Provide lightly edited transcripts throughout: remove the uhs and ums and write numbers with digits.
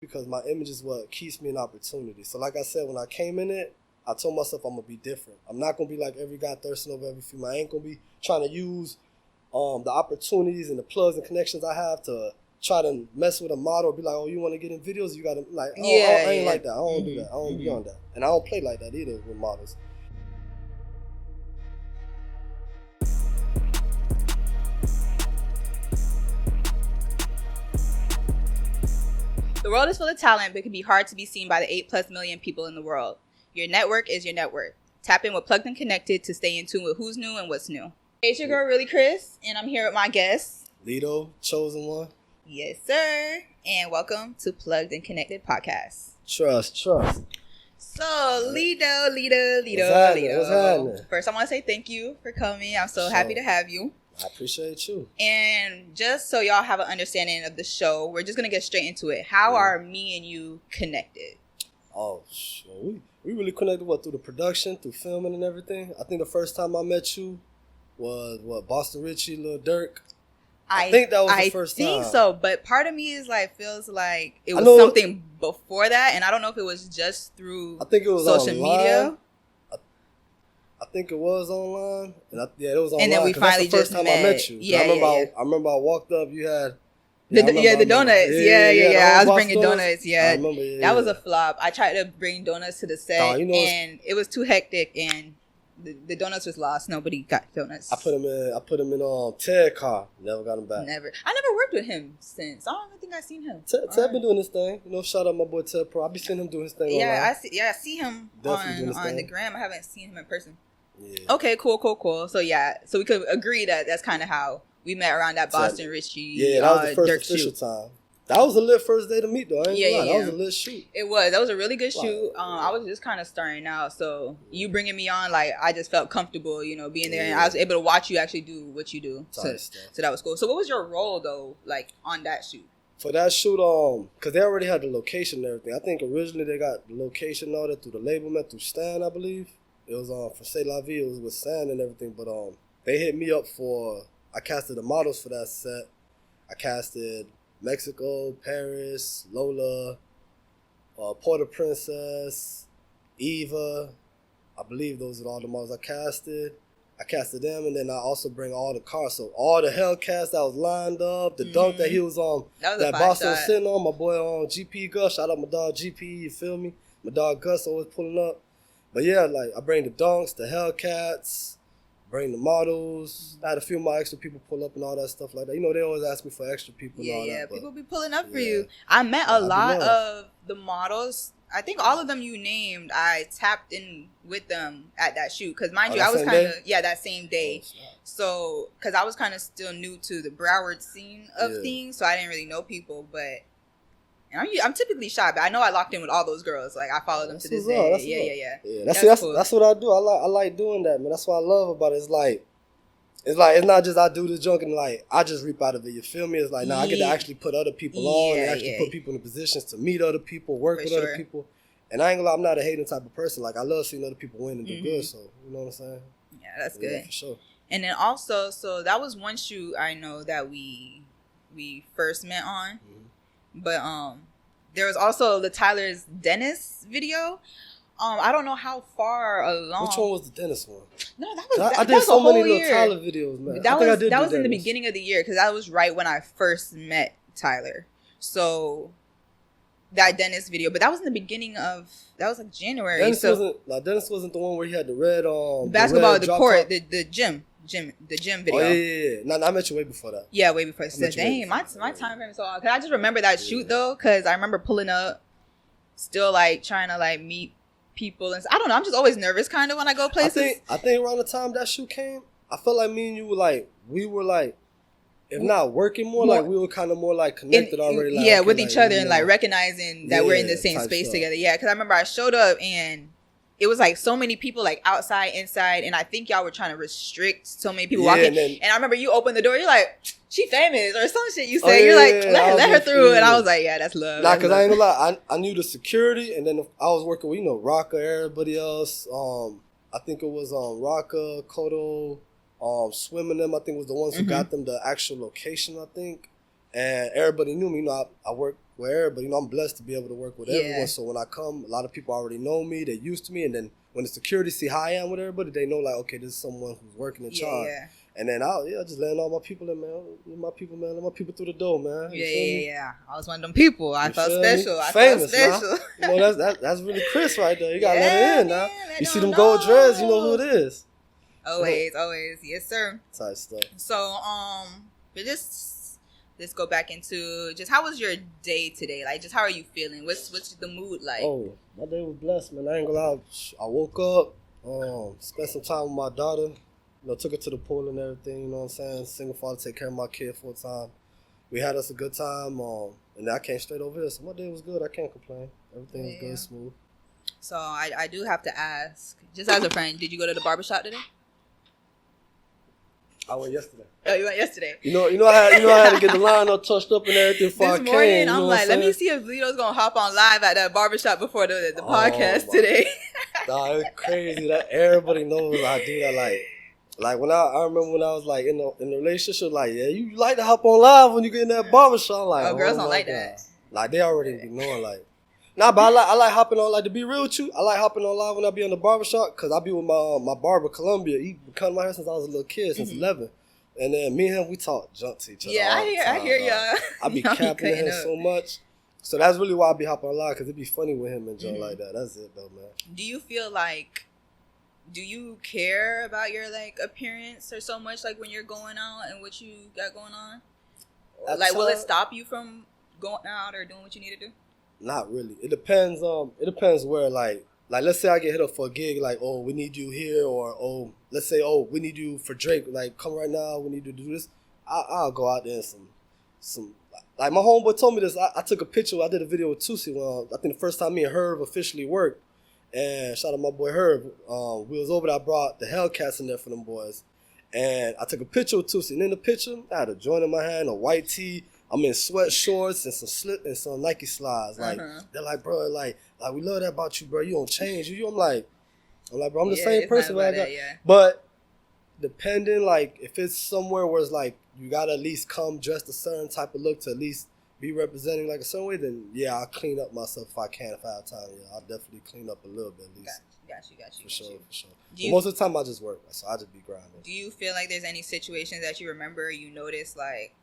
because my image is what keeps me an opportunity. So like I said, when I came in it, I told myself I'm going to be different. I'm not going to be like every guy thirsting over every female. I ain't going to be trying to use the opportunities and the plugs and connections I have to try to mess with a model, be like, oh, you want to get in videos? You got to, like, I ain't like that. I don't do that. I don't be on that. And I don't play like that either with models. The world is full of talent, but it can be hard to be seen by the 8+ million people in the world. Your network is your net worth. Tap in with Plugged and Connected to stay in tune with who's new and what's new. Hey, it's your girl, Really Chris, and I'm here with my guest, LitoDaChosen1. Yes, sir. And welcome to Plugged and Connected Podcast. Trust. So, Lito. What's happening? First, I want to say thank you for coming. I'm so happy to have you. I appreciate you. And just so y'all have an understanding of the show, we're just going to get straight into it. How are me and you connected? Oh, we really connected, through the production, through filming and everything. I think the first time I met you was, Boston Richie, Lil Durk. I think that was the first time. I think so, but part of me is feels like it was something before that, and I don't know if it was just through social media. I think it was online. It was online. And then we finally that's the first just time met. I met you. I remember I walked up, you had... the donuts. I was bringing donuts. I remember, that was a flop. I tried to bring donuts to the set, and it was too hectic, and the donuts was lost. Nobody got donuts. I put them in Ted car. Never got them back. I never worked with him since. I don't even think I've seen him. Ted been doing his thing. Shout out my boy Ted Pro. I be seeing him doing his thing online. I see him on the gram. I haven't seen him in person. Yeah. Okay, cool. So we could agree that that's kind of how we met around that Boston Richie. Yeah, that was the first Durk official shoot. time. That was a lit first day to meet, though. I ain't gonna lie. Yeah. That was a lit shoot. It was. That was a really good shoot. I was just kind of starting out, so you bringing me on, I just felt comfortable, being there, and I was able to watch you actually do what you do. So that was cool. So what was your role though, on that shoot? For that shoot, because they already had the location and everything. I think originally they got the location all that through the label, through Stan, I believe. It was for C'est La Vie. It was with Stan and everything, but they hit me up I casted the models for that set. I casted Mexico, Paris, Lola, Port-au-Princess, Eva. I believe those are all the models I casted. I casted them, and then I also bring all the cars. So all the Hellcats that was lined up, the dunk that he was on, that Boston was sitting on, my boy GP Gus. Shout out my dog GP, you feel me? My dog Gus always pulling up. But yeah, I bring the dunks, the Hellcats, bring the models. I had a few of my extra people pull up and all that stuff like that. They always ask me for extra people and all that. Yeah, people be pulling up for you. I met a lot of the models. I think all of them you named, I tapped in with them at that shoot. Because mind you, I was kind of, that same day. So, because I was kind of still new to the Broward scene of things, so I didn't really know people, but... I'm typically shy, but I know I locked in with all those girls. I follow them to this day. Yeah. That's what I do. I like doing that, man. That's what I love about it. It's not just I do the junk and I just reap out of it. You feel me? It's I get to actually put other people on and actually put people in positions to meet other people, work with other people. And I ain't gonna lie, I'm not a hating type of person. I love seeing other people win and do good. So you know what I'm saying? Yeah, that's good. Yeah, for sure. And then also, so that was one shoot I know that we first met on. Mm-hmm. But there was also the Tyler's Dennis video. I don't know how far along. Which one was the Dennis one? No, that was I did so many little Tyler videos, man. That was in the beginning of the year because that was right when I first met Tyler. So that Dennis video, but that was in the beginning of January. Dennis wasn't the one where he had the red basketball, the court, the gym video. Oh yeah. No, I met you way before that. Yeah, way before. So, dang, my time frame is so odd. Cause I just remember that shoot though, cause I remember pulling up, still trying to meet people, and I don't know. I'm just always nervous, kind of when I go places. I think around the time that shoot came, I felt like me and you were we were if not working more, we were kind of more connected already. With each other and recognizing that we're in the same space together. Yeah, cause I remember I showed up and it was so many people outside, inside, and I think y'all were trying to restrict so many people walking. And I remember you opened the door, you're like, she famous or some shit you say. Let her through. And I was like, yeah, that's love. Nah, because I ain't gonna lie, I knew the security, and then I was working with, Rocka, everybody else. I think it was Rocka, Kodo, Swim and them, I think was the ones who got them the actual location, I think. And everybody knew me, I worked with everybody. I'm blessed to be able to work with everyone. So when I come, a lot of people already know me. They're used to me. And then when the security see how I am with everybody, they know like, okay, this is someone who's working in charge. Yeah. And then I'll just letting all my people in, man. My people, man. Let my people through the door, man. Yeah. I was one of them people. I felt special. I Famous, felt special. That's really Chris right there. You gotta let it in now. You see them gold dreads, you know who it is. Always. Yes, sir. Type stuff. So, but let's go back into just how was your day today? Like, just how are you feeling? What's the mood like? Oh, my day was blessed, man. I ain't gonna lie. I woke up, spent some time with my daughter. Took her to the pool and everything. You know what I'm saying? Single father, take care of my kid full time. We had us a good time. And then I came straight over here. So my day was good. I can't complain. Everything was good, smooth. So I do have to ask, just as a friend, did you go to the barbershop today? I went yesterday. Oh, you went yesterday. You know, I had to get the line all touched up and everything before I came. This morning, I'm like, let me see if Lito's gonna hop on live at that barbershop before the podcast today. Nah, it's crazy that everybody knows I do that. Like when I remember when I was like in a relationship, like you like to hop on live when you get in that barbershop. Like girls don't like that. Like they already be knowing like. Nah, but I like hopping on, like, to be real with you, I like hopping on live when I be in the barbershop, because I be with my barber, Columbia. He been cutting my hair since I was a little kid, since 11. And then me and him, we talk junk to each other. Yeah, I hear y'all. I be capping him so much. So that's really why I be hopping on live, because it be funny with him and junk like that. That's it, though, man. Do you feel like, do you care about your, like, appearance or so much, like, when you're going out and what you got going on? Like, will it stop you from going out or doing what you need to do? Not really. It depends where, like let's say I get hit up for a gig, like, oh, we need you here, or let's say, oh, we need you for Drake, like, come right now, we need you to do this. I'll go out there and some like my homeboy told me this. I took a picture. I did a video with Tusi when I think the first time me and Herb officially worked. And shout out my boy Herb. We was over there. I brought the Hellcats in there for them boys, and I took a picture with Tusi. And in the picture, I had a joint in my hand, a white tee. I'm in sweat shorts and some slip and some Nike slides. Like they're like, bro, like we love that about you, bro. You don't change. I'm like, bro, I'm the same person. But depending, like, if it's somewhere where it's like you gotta at least come dressed a certain type of look to at least be representing like a certain way, then yeah, I'll clean up myself if I can. If I have time, yeah, I'll definitely clean up a little bit at least. Got you. For sure. Most of the time I just work, so I just be grinding. Do you feel like there's any situations that you remember you noticed, like,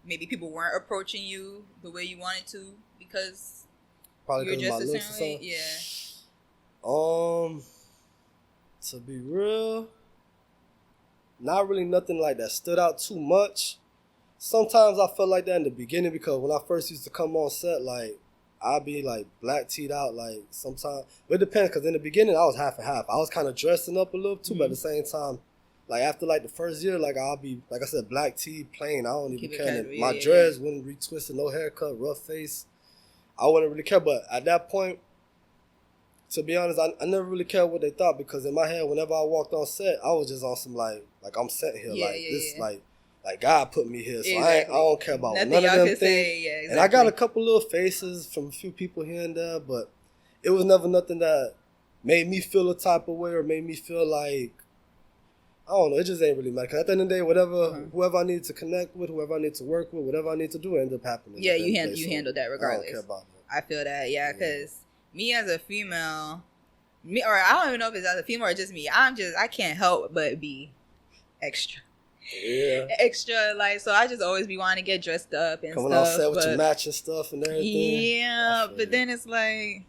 maybe people weren't approaching you the way you wanted to because probably you're just a certain way? Yeah. To be real, not really nothing like that stood out too much. Sometimes I felt like that in the beginning because when I first used to come on set, like, I'd be like black teed out, like, sometimes. But it depends, because in the beginning I was half and half. I was kind of dressing up a little too, but at the same time, like, after, like, the first year, like, I'll be, like I said, black tee, plain. I don't even care. My dreads wouldn't retwist, no haircut, rough face. I wouldn't really care. But at that point, to be honest, I never really cared what they thought, because in my head, whenever I walked on set, I was just on some, like I'm sent here. Like, God put me here. So I don't care about none of them things. Exactly. And I got a couple little faces from a few people here and there, but it was never nothing that made me feel a type of way or made me feel like, I don't know, it just ain't really matter. Because at the end of the day, whoever I need to connect with, whoever I need to work with, whatever I need to do, ended up happening. Yeah, you handled that regardless. I don't care about that. I feel that, because me as a female, or I don't even know if it's as a female or just me, I can't help but be extra. Yeah. Extra, like, so I just always be wanting to get dressed up and coming stuff. Coming on set with your matching stuff and everything. Yeah, but then it's like,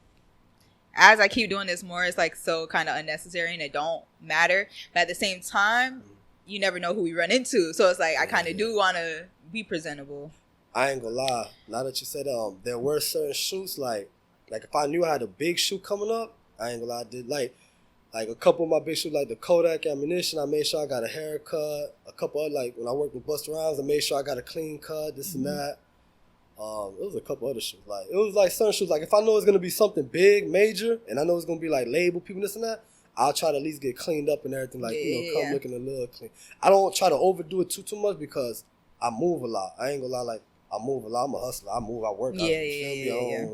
as I keep doing this more, it's like so kind of unnecessary and it don't matter. But at the same time, you never know who we run into. So it's like, I kind of do want to be presentable. I ain't gonna lie. Now that you said there were certain shoots, like if I knew I had a big shoot coming up, I ain't gonna lie, I did like a couple of my big shoots, like the Kodak ammunition, I made sure I got a haircut. A couple of, like, when I worked with Busta Rhymes, I made sure I got a clean cut, this and that. It was a couple other shoots. Like, it was like certain shoots. Like, if I know it's gonna be something big, major, and I know it's gonna be like label people, this and that, I'll try to at least get cleaned up and everything. Like, come looking a little clean. I don't try to overdo it too much because I move a lot. I ain't gonna lie, like, I move a lot. I'm a hustler. I move. I work. Yeah.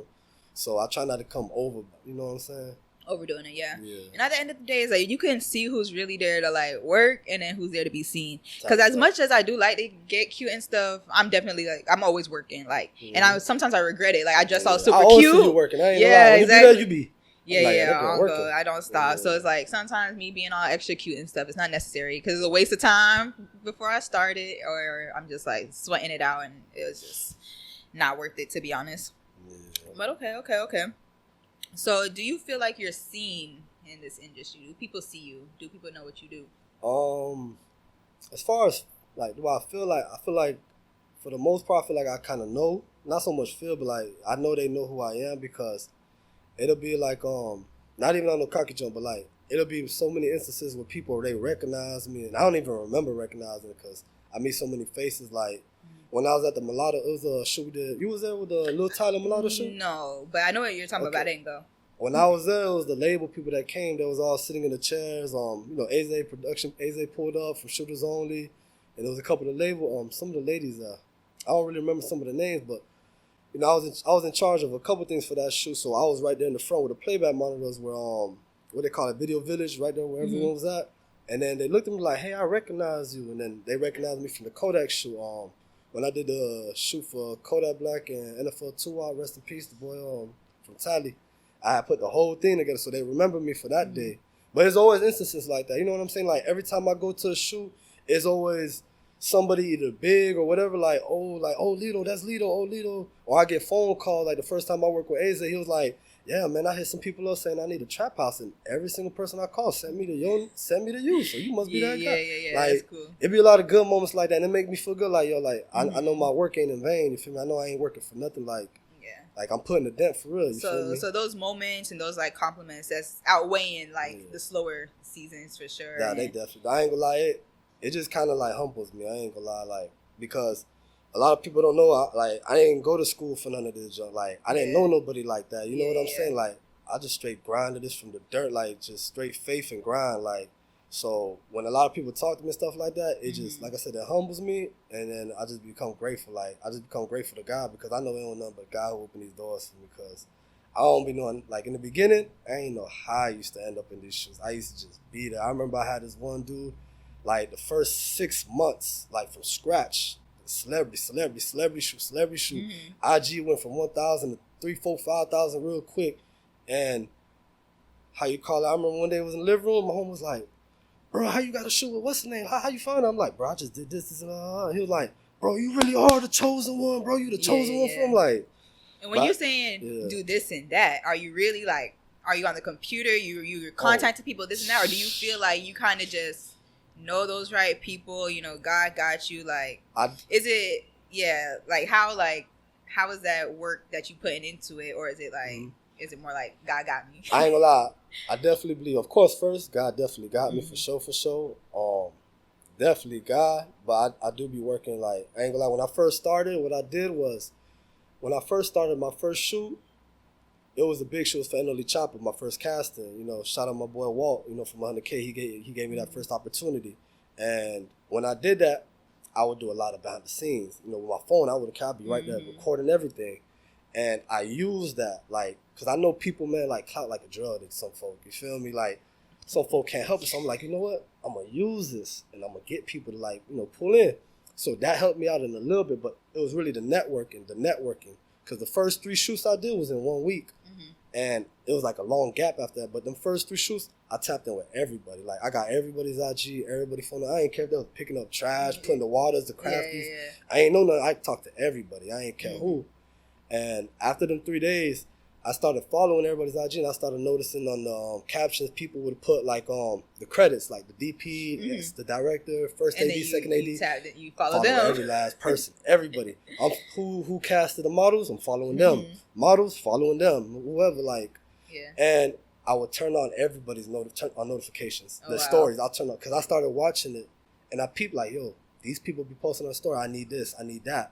So I try not to come over. You know what I'm saying? overdoing it, yeah. And at the end of the day, it's like you can see who's really there to like work and then who's there to be seen. Because as much as I do like to get cute and stuff, I'm definitely like I'm always working. Like, and sometimes I regret it. Like I dress all super cute. See you working. I ain't exactly. You do that, you be. I don't stop. So it's like sometimes me being all extra cute and stuff, it's not necessary because it's a waste of time before I started, or I'm just like sweating it out, and it was just not worth it, to be honest. But okay. So, do you feel like you're seen in this industry? Do people see you? Do people know what you do? As far as like, do I feel like for the most part, I feel like I kind of know. Not so much feel, but like I know they know who I am because it'll be like not even on the cocky jump, but like it'll be so many instances where people they recognize me, and I don't even remember recognizing it because I meet so many faces. Like when I was at the Mulatto, it was a shoot we did. You was there with the Lil Tyler Mulatto shoot? No, but I know what you're talking about. I didn't go. When I was there, it was the label people that came. They was all sitting in the chairs. Aze production. Aze pulled up from Shooters Only, and there was a couple of label. Some of the ladies. I don't really remember some of the names, but I was in charge of a couple things for that shoot. So I was right there in the front where the playback monitors were. What they call it, Video Village, right there where everyone was at. And then they looked at me like, "Hey, I recognize you." And then they recognized me from the Kodak shoot. When I did the shoot for Kodak Black and NFL 2, rest in peace, the boy from Tally, I put the whole thing together so they remember me for that day. But there's always instances like that. You know what I'm saying? Like every time I go to a shoot, it's always somebody either big or whatever, like, oh, Lito, that's Lito, oh, Lito. Or I get phone calls, like the first time I worked with Aze, he was like, yeah, man, I hit some people up saying I need a trap house, and every single person I call send me to you, so you must be that guy. Yeah, like, that's cool. It be a lot of good moments like that, and it make me feel good, like, yo, like, I know my work ain't in vain, you feel me? I know I ain't working for nothing, like I'm putting a dent for real, you feel me? So those moments and those, like, compliments, that's outweighing, like, the slower seasons for sure. Nah, they definitely, I ain't gonna lie, it just kind of, like, humbles me, I ain't gonna lie, like, because a lot of people don't know, I didn't go to school for none of this junk. Like, I didn't know nobody like that. You know what I'm saying? Like, I just straight grinded this from the dirt, like, just straight faith and grind. Like, so when a lot of people talk to me and stuff like that, it just, like I said, it humbles me. And then I just become grateful. Like, I just become grateful to God because I know it ain't nothing but God who opened these doors for me because I don't be knowing, like, in the beginning, I ain't know how I used to end up in these shoes. I used to just be there. I remember I had this one dude, like, the first 6 months, like, from scratch, celebrity shoot. IG went from 1,000 to 3,000, 4,000, 5,000 real quick. And how you call it? I remember one day I was in the living room. My home was like, "Bro, how you got a shoot with what's the name? How you find it?" I'm like, "Bro, I just did this and He was like, "Bro, you really are the chosen one, bro. You the chosen one." From like. And when you're saying do this and that, are you really like? Are you on the computer? You're contacting people this and that, or do you feel like you kind of just know those right people, God got you, like, is it, like, how is that work that you putting into it, or is it like, is it more like, God got me? I ain't gonna lie, I definitely believe, of course, first, God definitely got me, for sure, definitely God, but I do be working, like, I ain't gonna lie, when I first started, what I did was, when I first started my first shoot, it was a big show for LitoDaChosen1, my first casting. Shout out my boy Walt, from 100K. He gave me that first opportunity. And when I did that, I would do a lot of behind the scenes. With my phone, I would be right there recording everything. And I used that, like, because I know people, man, like, clout like a drug to some folk. You feel me? Like, some folk can't help it. So I'm like, you know what? I'm going to use this, and I'm going to get people to, like, pull in. So that helped me out in a little bit, but it was really the networking. Because the first 3 shoots I did was in 1 week. And it was like a long gap after that. But them first 3 shoots, I tapped in with everybody. Like, I got everybody's IG, everybody's phone. I ain't care if they was picking up trash, putting the waters, the crafties. I ain't know nothing. I talked to everybody. I ain't care who. And after them 3 days, I started following everybody's IG, and I started noticing on the captions, people would put, like, the credits, like the DP, the director, first AD, second AD. You follow them. Every last person, everybody. Who casted the models, I'm following them. Models, following them. Whoever, like. Yeah. And I would turn on everybody's notifications. Stories, I'll turn on, because I started watching it, and I peeped, like, yo, these people be posting on a story. I need this, I need that.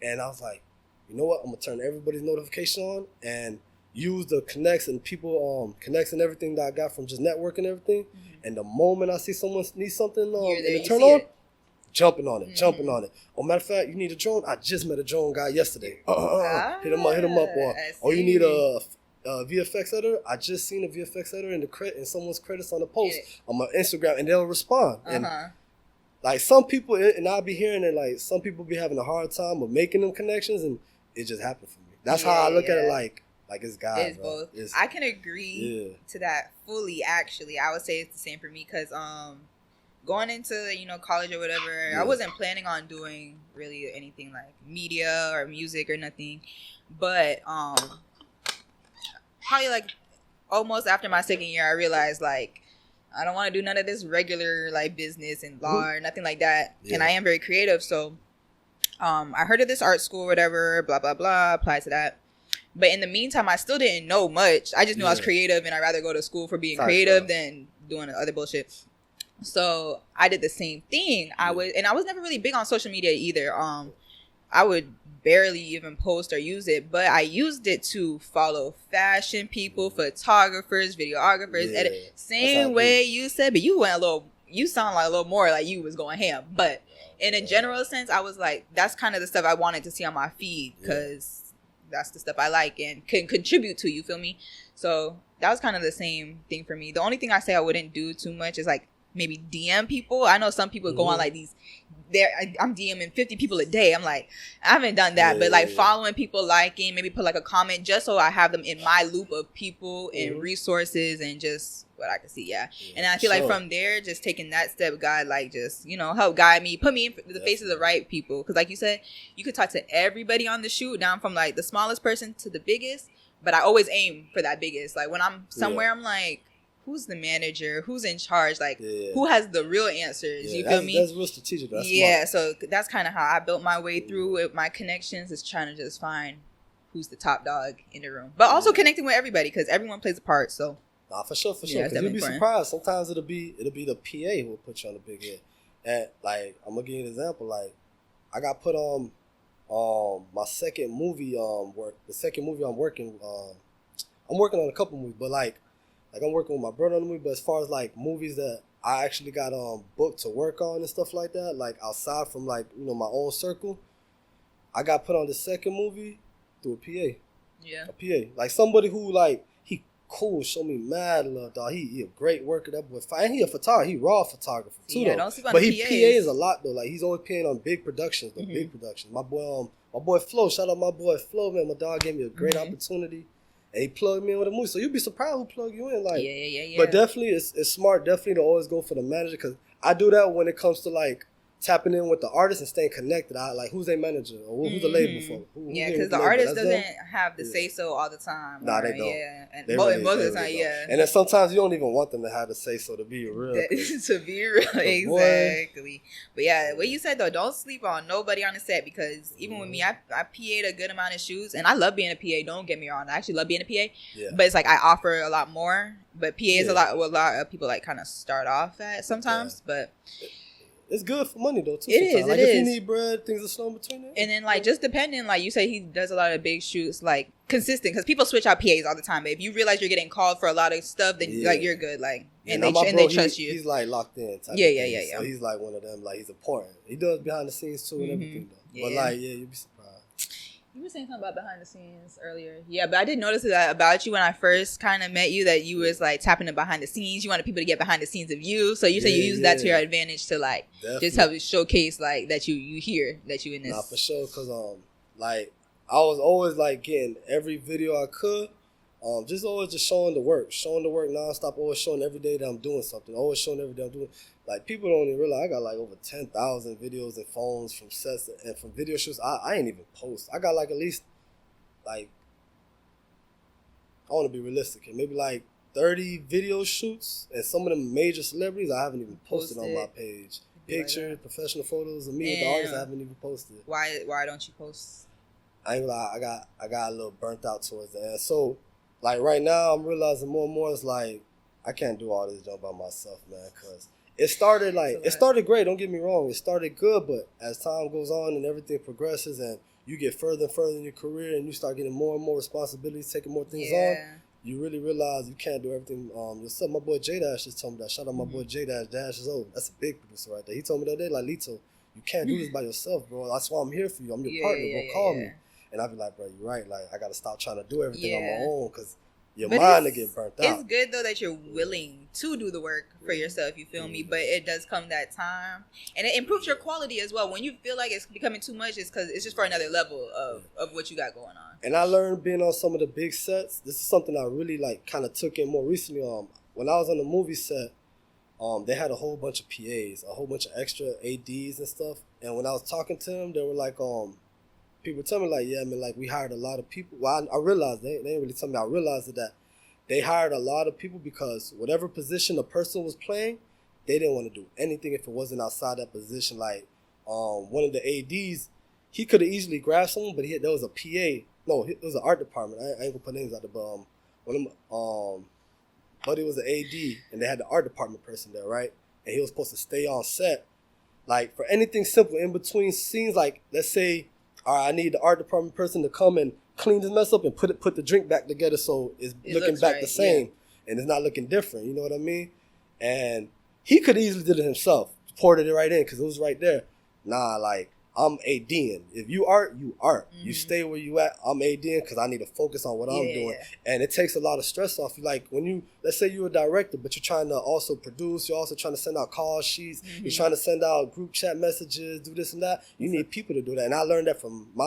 And I was like, you know what? I'm gonna turn everybody's notification on and use the connects and people connects and everything that I got from just networking and everything. And the moment I see someone need something and it turn on, jumping on it. Oh, matter of fact, you need a drone? I just met a drone guy yesterday. Hit him up. Or you need a VFX editor. I just seen a VFX editor in someone's credits on the post on my Instagram, and they'll respond. And like some people, and I'll be hearing it, like some people be having a hard time of making them connections, and it just happened for me. That's how I look at it. Like it's God. It's both. I can agree to that fully. Actually, I would say it's the same for me because going into college or whatever, I wasn't planning on doing really anything like media or music or nothing, but probably like almost after my second year, I realized like I don't want to do none of this regular like business and law or nothing like that. And I am very creative, so I heard of this art school or whatever, blah blah blah, applied to that. But in the meantime, I still didn't know much. I just knew I was creative, and I'd rather go to school for being creative than doing other bullshit. So I did the same thing. I was never really big on social media either. I would barely even post or use it, but I used it to follow fashion people, photographers, videographers, edit. Same way you said, but you sound like a little more like you was going ham. But in a general sense, I was like, that's kind of the stuff I wanted to see on my feed because that's the stuff I like and can contribute to, you feel me? So that was kind of the same thing for me. The only thing I say I wouldn't do too much is like maybe DM people. I know some people go on like these, I'm DMing 50 people a day. I'm like, I haven't done that, but like following people, liking, maybe put like a comment just so I have them in my loop of people and resources and just what I can see. And I feel like from there, just taking that step, God, like just, help guide me, put me in the face of the right people. Cause like you said, you could talk to everybody on the shoot, down from like the smallest person to the biggest, but I always aim for that biggest. Like when I'm somewhere, I'm like, who's the manager? Who's in charge? Like, who has the real answers? You feel me? That's real strategic. That's smart. So that's kind of how I built my way through with my connections, is trying to just find who's the top dog in the room. But also connecting with everybody because everyone plays a part. So nah, for sure. Because you'll be surprised. Sometimes it'll be the PA who will put you on the big head. And like, I'm gonna give you an example. Like, I got put on my second movie work. The second movie I'm working on a couple movies, but like I'm working with my brother on the movie, but as far as like movies that I actually got booked to work on and stuff like that, like outside from like, my own circle, I got put on the second movie through a PA. Yeah. A PA. Like somebody who like, he cool, show me mad love, dog. He a great worker, that boy. And he a photographer, he raw photographer too, though. Don't sleep on but he PAs a lot though. Like he's always PAing on big productions, though, big productions. My boy Flo, shout out my boy Flo, man. My dog gave me a great opportunity. And he plugged me in with a movie. So you'd be surprised who plug you in. Like, yeah. But definitely, it's smart definitely to always go for the manager, because I do that when it comes to like tapping in with the artist and staying connected. I like, who's their manager or who's the label for? Because the artist doesn't have the say so all the time. Nah, they don't. Yeah, and most of the time, And then sometimes you don't even want them to have the say so, to be real. To be real, exactly. But yeah, what you said though, don't sleep on nobody on the set, because even with me, I PA'd a good amount of shoots, and I love being a PA. Don't get me wrong, I actually love being a PA. Yeah. But it's like I offer a lot more. But PA is a lot of people like kind of start off at sometimes, but. It's good for money though too. It is. Like if you need bread, things are slow between it. And then like just depending, like you say, he does a lot of big shoots, like consistent, because people switch out PAs all the time. But if you realize you're getting called for a lot of stuff, then like you're good, like and they trust you. He's like locked in. Yeah. So he's like one of them. Like he's important. He does behind the scenes too and everything though. Yeah. But like you'd be surprised. You were saying something about behind the scenes earlier. Yeah, but I did notice that about you when I first kind of met you, that you was like tapping in behind the scenes. You wanted people to get behind the scenes of you. So you say you use that to your advantage to like just help you showcase like that you hear that you in this. Nah, for sure. Because like I was always like getting every video I could. Just always just showing the work nonstop, always showing every day that I'm doing something, always showing every day I'm doing. Like, people don't even realize I got like over 10,000 videos and phones from sets and from video shoots. I ain't even post. I got like at least like, I want to be realistic, and maybe like 30 video shoots, and some of them major celebrities I haven't even posted on my page. Pictures, professional photos of me with the artists I haven't even posted. Why don't you post? I ain't gonna lie, I got a little burnt out towards the end. So like right now I'm realizing more and more it's like I can't do all this jump by myself, man, because it started great, don't get me wrong. It started good, but as time goes on and everything progresses and you get further and further in your career and you start getting more and more responsibilities, taking more things on, you really realize you can't do everything yourself. My boy J-Dash just told me that. Shout out my boy J-Dash. Dash is old. That's a big producer right there. He told me that day, like, Lito, you can't do this by yourself, bro. That's why I'm here for you. I'm your partner, bro. Call me. And I'd be like, bro, you're right. Like, I got to stop trying to do everything on my own, because your mind to get burnt out. It's good though that you're willing to do the work for yourself, you feel me? But it does come that time, and it improves your quality as well. When you feel like it's becoming too much, it's because it's just for another level of what you got going on. And I learned being on some of the big sets. This is something I really like kind of took in more recently. When I was on the movie set, they had a whole bunch of PAs, a whole bunch of extra ADs and stuff. And when I was talking to them, they were like, people tell me like, yeah, I mean, like we hired a lot of people. Well, I realized they didn't really tell me. I realized that they hired a lot of people because whatever position a person was playing, they didn't want to do anything if it wasn't outside that position. Like one of the ADs, he could have easily grabbed someone, but there was a PA. No, it was an art department. I ain't gonna put names out there, but but it was an AD, and they had the art department person there, right? And he was supposed to stay on set, like for anything simple in between scenes. Like let's say, all right, I need the art department person to come and clean this mess up and put the drink back together so it's looking back right, the same, and it's not looking different. You know what I mean? And he could easily did it himself, poured it right in because it was right there. Nah, like I'm ADing. If you art, you art. Mm-hmm. You stay where you at. I'm ADing because I need to focus on what I'm doing. And it takes a lot of stress off you. Like when you, let's say you're a director, but you're trying to also produce. You're also trying to send out call sheets. Mm-hmm. You're trying to send out group chat messages, do this and that. You need people to do that. And I learned that from my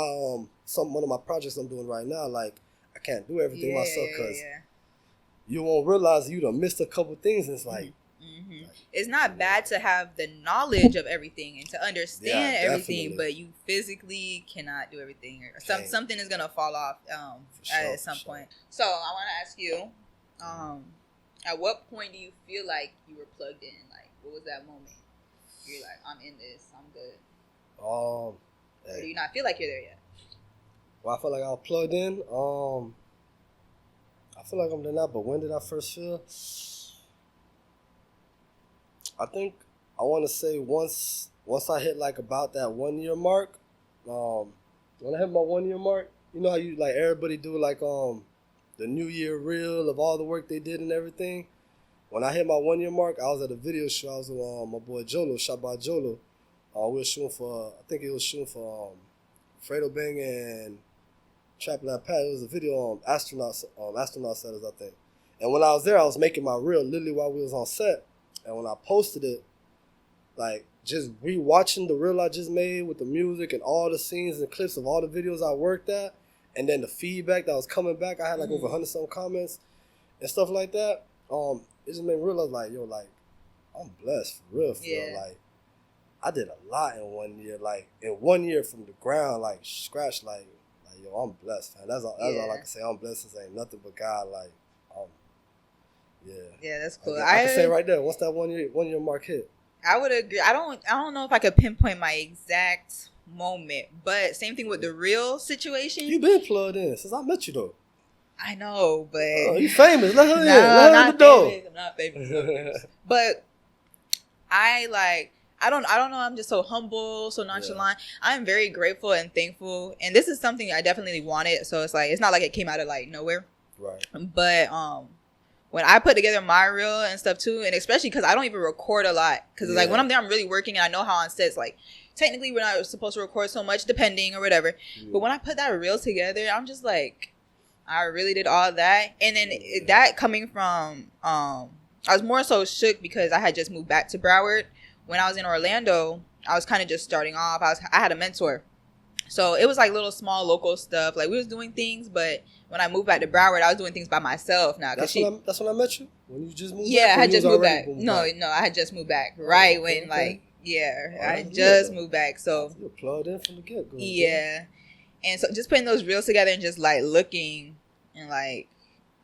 one of my projects I'm doing right now. Like I can't do everything myself because you won't realize you done missed a couple things. And it's like, mm-hmm. It's not bad to have the knowledge of everything and to understand everything, but you physically cannot do everything. Something is gonna fall off at some point. So I want to ask you, at what point do you feel like you were plugged in? Like, what was that moment? You're like, I'm in this. I'm good. Or do you not feel like you're there yet? Well, I feel like I was plugged in. I feel like I'm there now, but when did I first feel? I think I want to say once I hit like about that 1 year mark, when I hit my 1 year mark, you know how you like everybody do like the New Year reel of all the work they did and everything. When I hit my 1 year mark, I was at a video shoot. I was with my boy Jolo, shot by Jolo. We were shooting for, I think it was shooting for Fredo Bang and Trampoline Pat. It was a video on astronaut setters, I think. And when I was there, I was making my reel literally while we was on set. And when I posted it, like just rewatching the reel I just made with the music and all the scenes and clips of all the videos I worked at, and then the feedback that was coming back, I had like over 100-some comments and stuff like that. It just made me realize like, yo, like I'm blessed for real. Like I did a lot in 1 year. Like in 1 year from the ground, like scratch, like yo, I'm blessed, man. That's all I can say. I'm blessed. This ain't nothing but God. Like yeah, that's cool. I can say right there, once that 1 year mark hit, I would agree. I don't know if I could pinpoint my exact moment, but same thing with the real situation. You been plugged in since I met you though. I know, but you famous. Let her in. Let her the door. I'm not famous. But I don't know. I'm just so humble, so nonchalant. Yeah. I'm very grateful and thankful, and this is something I definitely wanted. So it's like it's not like it came out of like nowhere. Right. But when I put together my reel and stuff too, and especially because I don't even record a lot, because like when I'm there, I'm really working, and I know how on sets like technically we're not supposed to record so much, depending or whatever. Yeah. But when I put that reel together, I'm just like, I really did all that, and then that coming from I was more so shook because I had just moved back to Broward. When I was in Orlando, I was kind of just starting off. I had a mentor. So it was like little small local stuff. Like we was doing things, but when I moved back to Broward, I was doing things by myself now. That's when I met you? When you just moved back? Yeah, I had just moved back. No, I had just moved back. Right when like, I just moved back. So you're plugged in from the get-go. Yeah. And so just putting those reels together and just like looking and like,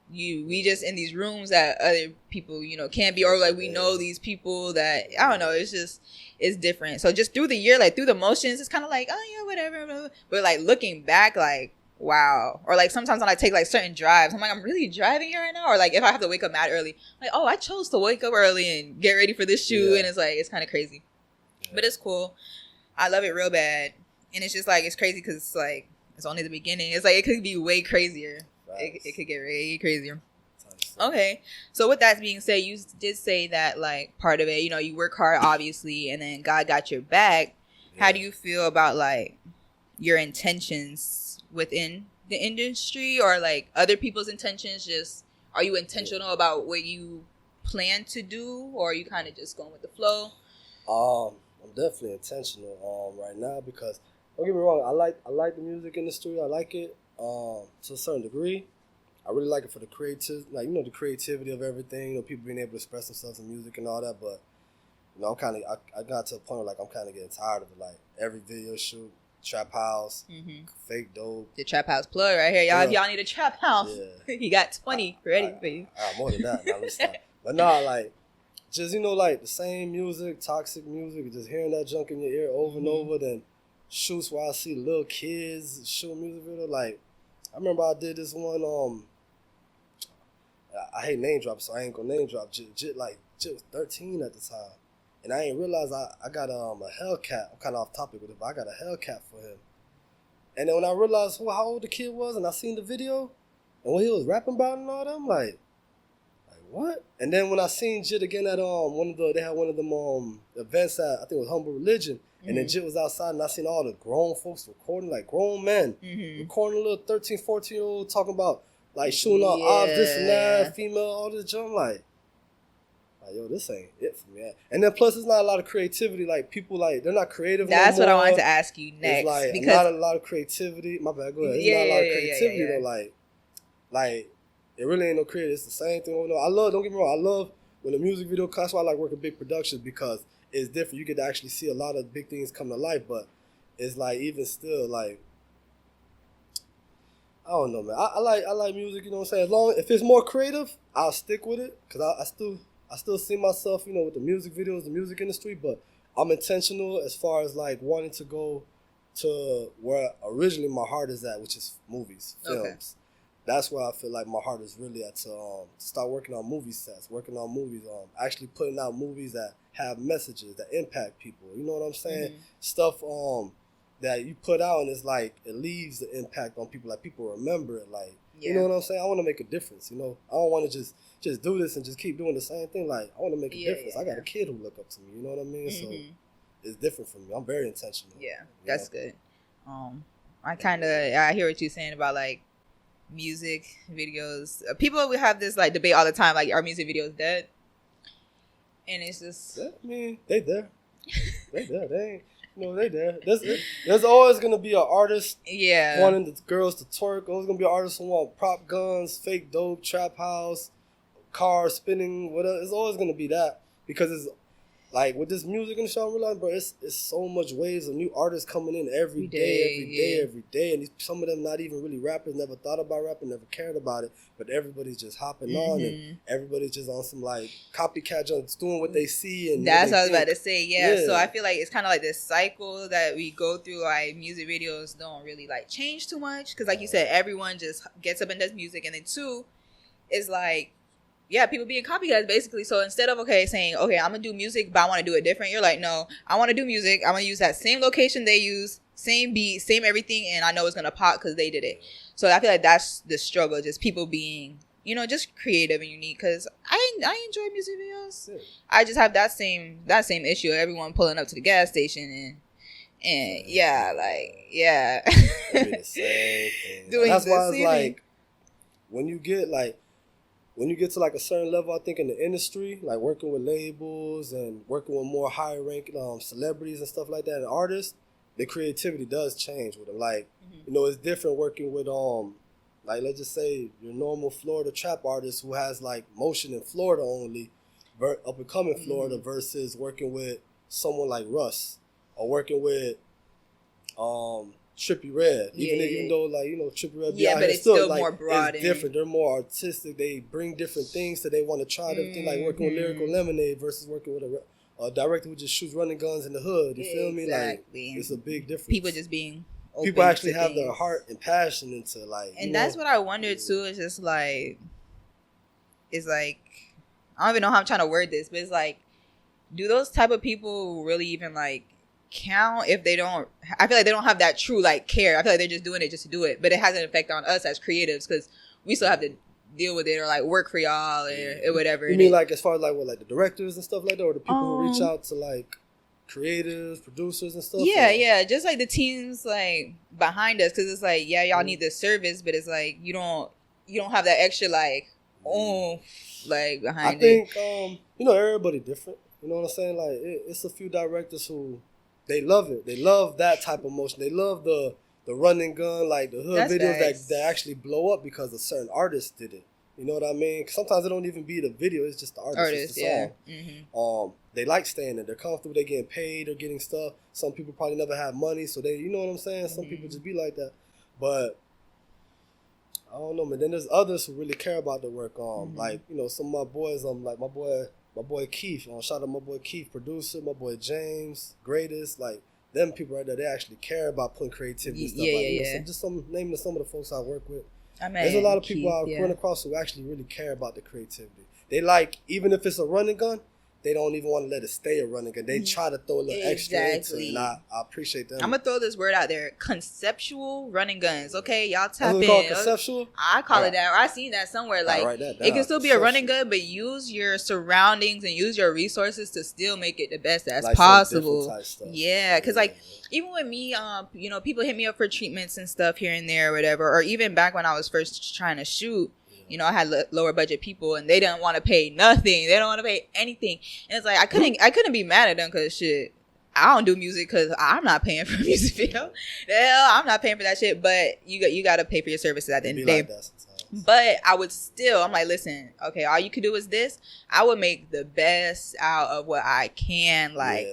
we just in these rooms that other people, can't be, or like we know these people that, I don't know, it's different. So just through the year, like through the motions, it's kind of like, oh yeah, whatever. But like looking back, like, wow. Or like sometimes when I take like certain drives, I'm like, I'm really driving here right now. Or like if I have to wake up mad early, like, oh, I chose to wake up early and get ready for this shoot. And it's like, it's kind of crazy. But it's cool. I love it real bad. And it's just like, it's crazy because it's like, it's only the beginning. It's like, it could be way crazier. It could get way crazier. Okay. So with that being said, you did say that like part of it, you work hard obviously, and then God got your back. Yeah. How do you feel about like your intentions within the industry, or like other people's intentions just are you intentional about what you plan to do, or are you kind of just going with the flow? I'm definitely intentional right now because don't get me wrong, I like the music industry. I like it to a certain degree. I really like it for the the creativity of everything. People being able to express themselves in music and all that. But I got to a point where I'm kind of getting tired of it. Like every video shoot, trap house, fake dope. The trap house plug right here, y'all. If y'all need a trap house, he got 20 ready for you. More than that. Now, stop. But nah, just the same music, toxic music, just hearing that junk in your ear over and over. Then shoots where I see little kids shoot music video. I remember I did this one. I hate name drops, so I ain't gonna name drop. Jit was 13 at the time, and I ain't realize I got a Hellcat. I'm kind of off topic with it, but I got a Hellcat for him. And then when I realized how old the kid was, and I seen the video, and what he was rapping about and all that, I'm like what? And then when I seen Jit again at they had one of them events at, I think it was Humble Religion, and then Jit was outside, and I seen all the grown folks recording, grown men recording a little 13, 14-year-old talking about shooting all odds, this and that, female, all this junk. Yo, this ain't it for me. And then plus, there's not a lot of creativity. People they're not creative. That's no more. What I wanted to ask you next. It's because not a lot of creativity. My bad. Go ahead. There's not a lot of creativity though. It really ain't no creative. It's the same thing. Don't get me wrong. I love when a music video. That's why I like working big productions because it's different. You get to actually see a lot of big things come to life. But it's even still I don't know, man. I like music, you know what I'm saying? If it's more creative, I'll stick with it because I still see myself, with the music videos, the music industry, but I'm intentional as far as wanting to go to where originally my heart is at, which is movies, films. Okay. That's where I feel like my heart is really at to start working on movie sets, working on movies, actually putting out movies that have messages that impact people. You know what I'm saying? Stuff that you put out and it's it leaves the impact on people. People remember it. You know what I'm saying? I want to make a difference. I don't want to just do this and just keep doing the same thing. I want to make a difference. I got a kid who look up to me. You know what I mean? So it's different from me. I'm very intentional. Yeah, that's good. I hear what you're saying about music videos. People will have this debate all the time. Are music videos dead? And it's just. Yeah, I mean, they there. They there. They ain't. They there. There's always gonna be an artist wanting the girls to twerk. Always gonna be an artist who want prop guns, fake dope, trap house, cars spinning, whatever. It's always gonna be that because it's with this music industry, I'm realizing, bro, it's so much waves of new artists coming in every day, and some of them not even really rappers, never thought about rapping, never cared about it, but everybody's just hopping on, and everybody's just on some copycat junk, doing what they see, and that's what I was about to say. Yeah, so I feel it's kind of this cycle that we go through. Music videos don't really change too much because, you said, everyone just gets up and does music, and then two is people being copycats basically. So instead of saying I'm gonna do music but I want to do it different, you're no, I want to do music, I'm gonna use that same location they use, same beat, same everything, and I know it's gonna pop because they did it. So I feel that's the struggle, just people being just creative and unique, because I enjoy music videos. I just have that same issue of everyone pulling up to the gas station and doing the same thing. That's why it's when you get to a certain level, I think in the industry, working with labels and working with more higher ranking celebrities and stuff like that, and artists, the creativity does change with them. It's different working with let's just say your normal Florida trap artist who has motion in Florida only, up and coming Florida, versus working with someone like Russ or working with Trippie Redd, even though Trippie Redd be out but here, it's still more broad. It's different. They're more artistic. They bring different things, so they want to try everything. Working with Lyrical Lemonade versus working with a director who just shoots running guns in the hood. You feel me? It's a big difference. People just being open. People actually have their heart and passion into and that's what I wonder too. Is just it's I don't even know how I'm trying to word this, but it's do those type of people really even count if they don't? I feel they don't have that true care. I feel they're just doing it just to do it, but it has an effect on us as creatives because we still have to deal with it or work for y'all or whatever. You mean as far as the directors and stuff like that, or the people who reach out to creators, producers and stuff? Yeah, just the teams behind us, because it's y'all need this service, but it's you don't have that extra like behind I think, everybody different. You know what I'm saying? Like, it's a few directors who, they love it. They love that type of motion. They love the run and gun, like the hood videos that actually blow up because a certain artist did it. You know what I mean? Sometimes it don't even be the video; it's just the artist, it's the song. Mm-hmm. They like staying there; they're comfortable. They're getting paid. They're getting stuff. Some people probably never have money, so they, you know what I'm saying? Some people just be like that. But I don't know, man. Then there's others who really care about the work. Like some of my boys. Like my boy Keith. Shout out my boy Keith, producer. My boy James, greatest. Like them people right there, they actually care about putting creativity and stuff. So just naming some of the folks I work with. There's a lot of people I run across who actually really care about the creativity. They like, even if it's a running gun, they don't even want to let it stay a running gun. They try to throw a little extra into it, and I appreciate them. I'm going to throw this word out there. Conceptual running guns. Okay, y'all tap in. Called conceptual? I call it that. Or I seen that somewhere. Like, it can still be a running gun, but use your surroundings and use your resources to still make it the best as possible. Yeah, because even with me, people hit me up for treatments and stuff here and there or whatever. Or even back when I was first trying to shoot, I had lower budget people and they didn't want to pay nothing. They don't want to pay anything. And it's like, I couldn't be mad at them because shit, I don't do music because I'm not paying for a music video. Hell, I'm not paying for that shit. But you got to pay for your services at the end of the day. But I would still, I'm like, listen, okay, all you could do is this. I would make the best out of what I can. Like,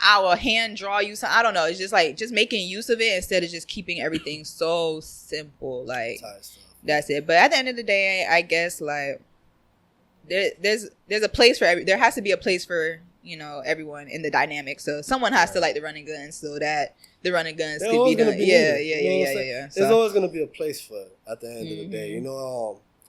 I will hand draw you some. I don't know. It's just making use of it instead of just keeping everything so simple. Like, that's it. But at the end of the day, I guess like there's a place for there has to be a place for everyone in the dynamic. So someone has to like the running guns so that the running guns can be done. Yeah. There's always gonna be a place for it at the end of the day.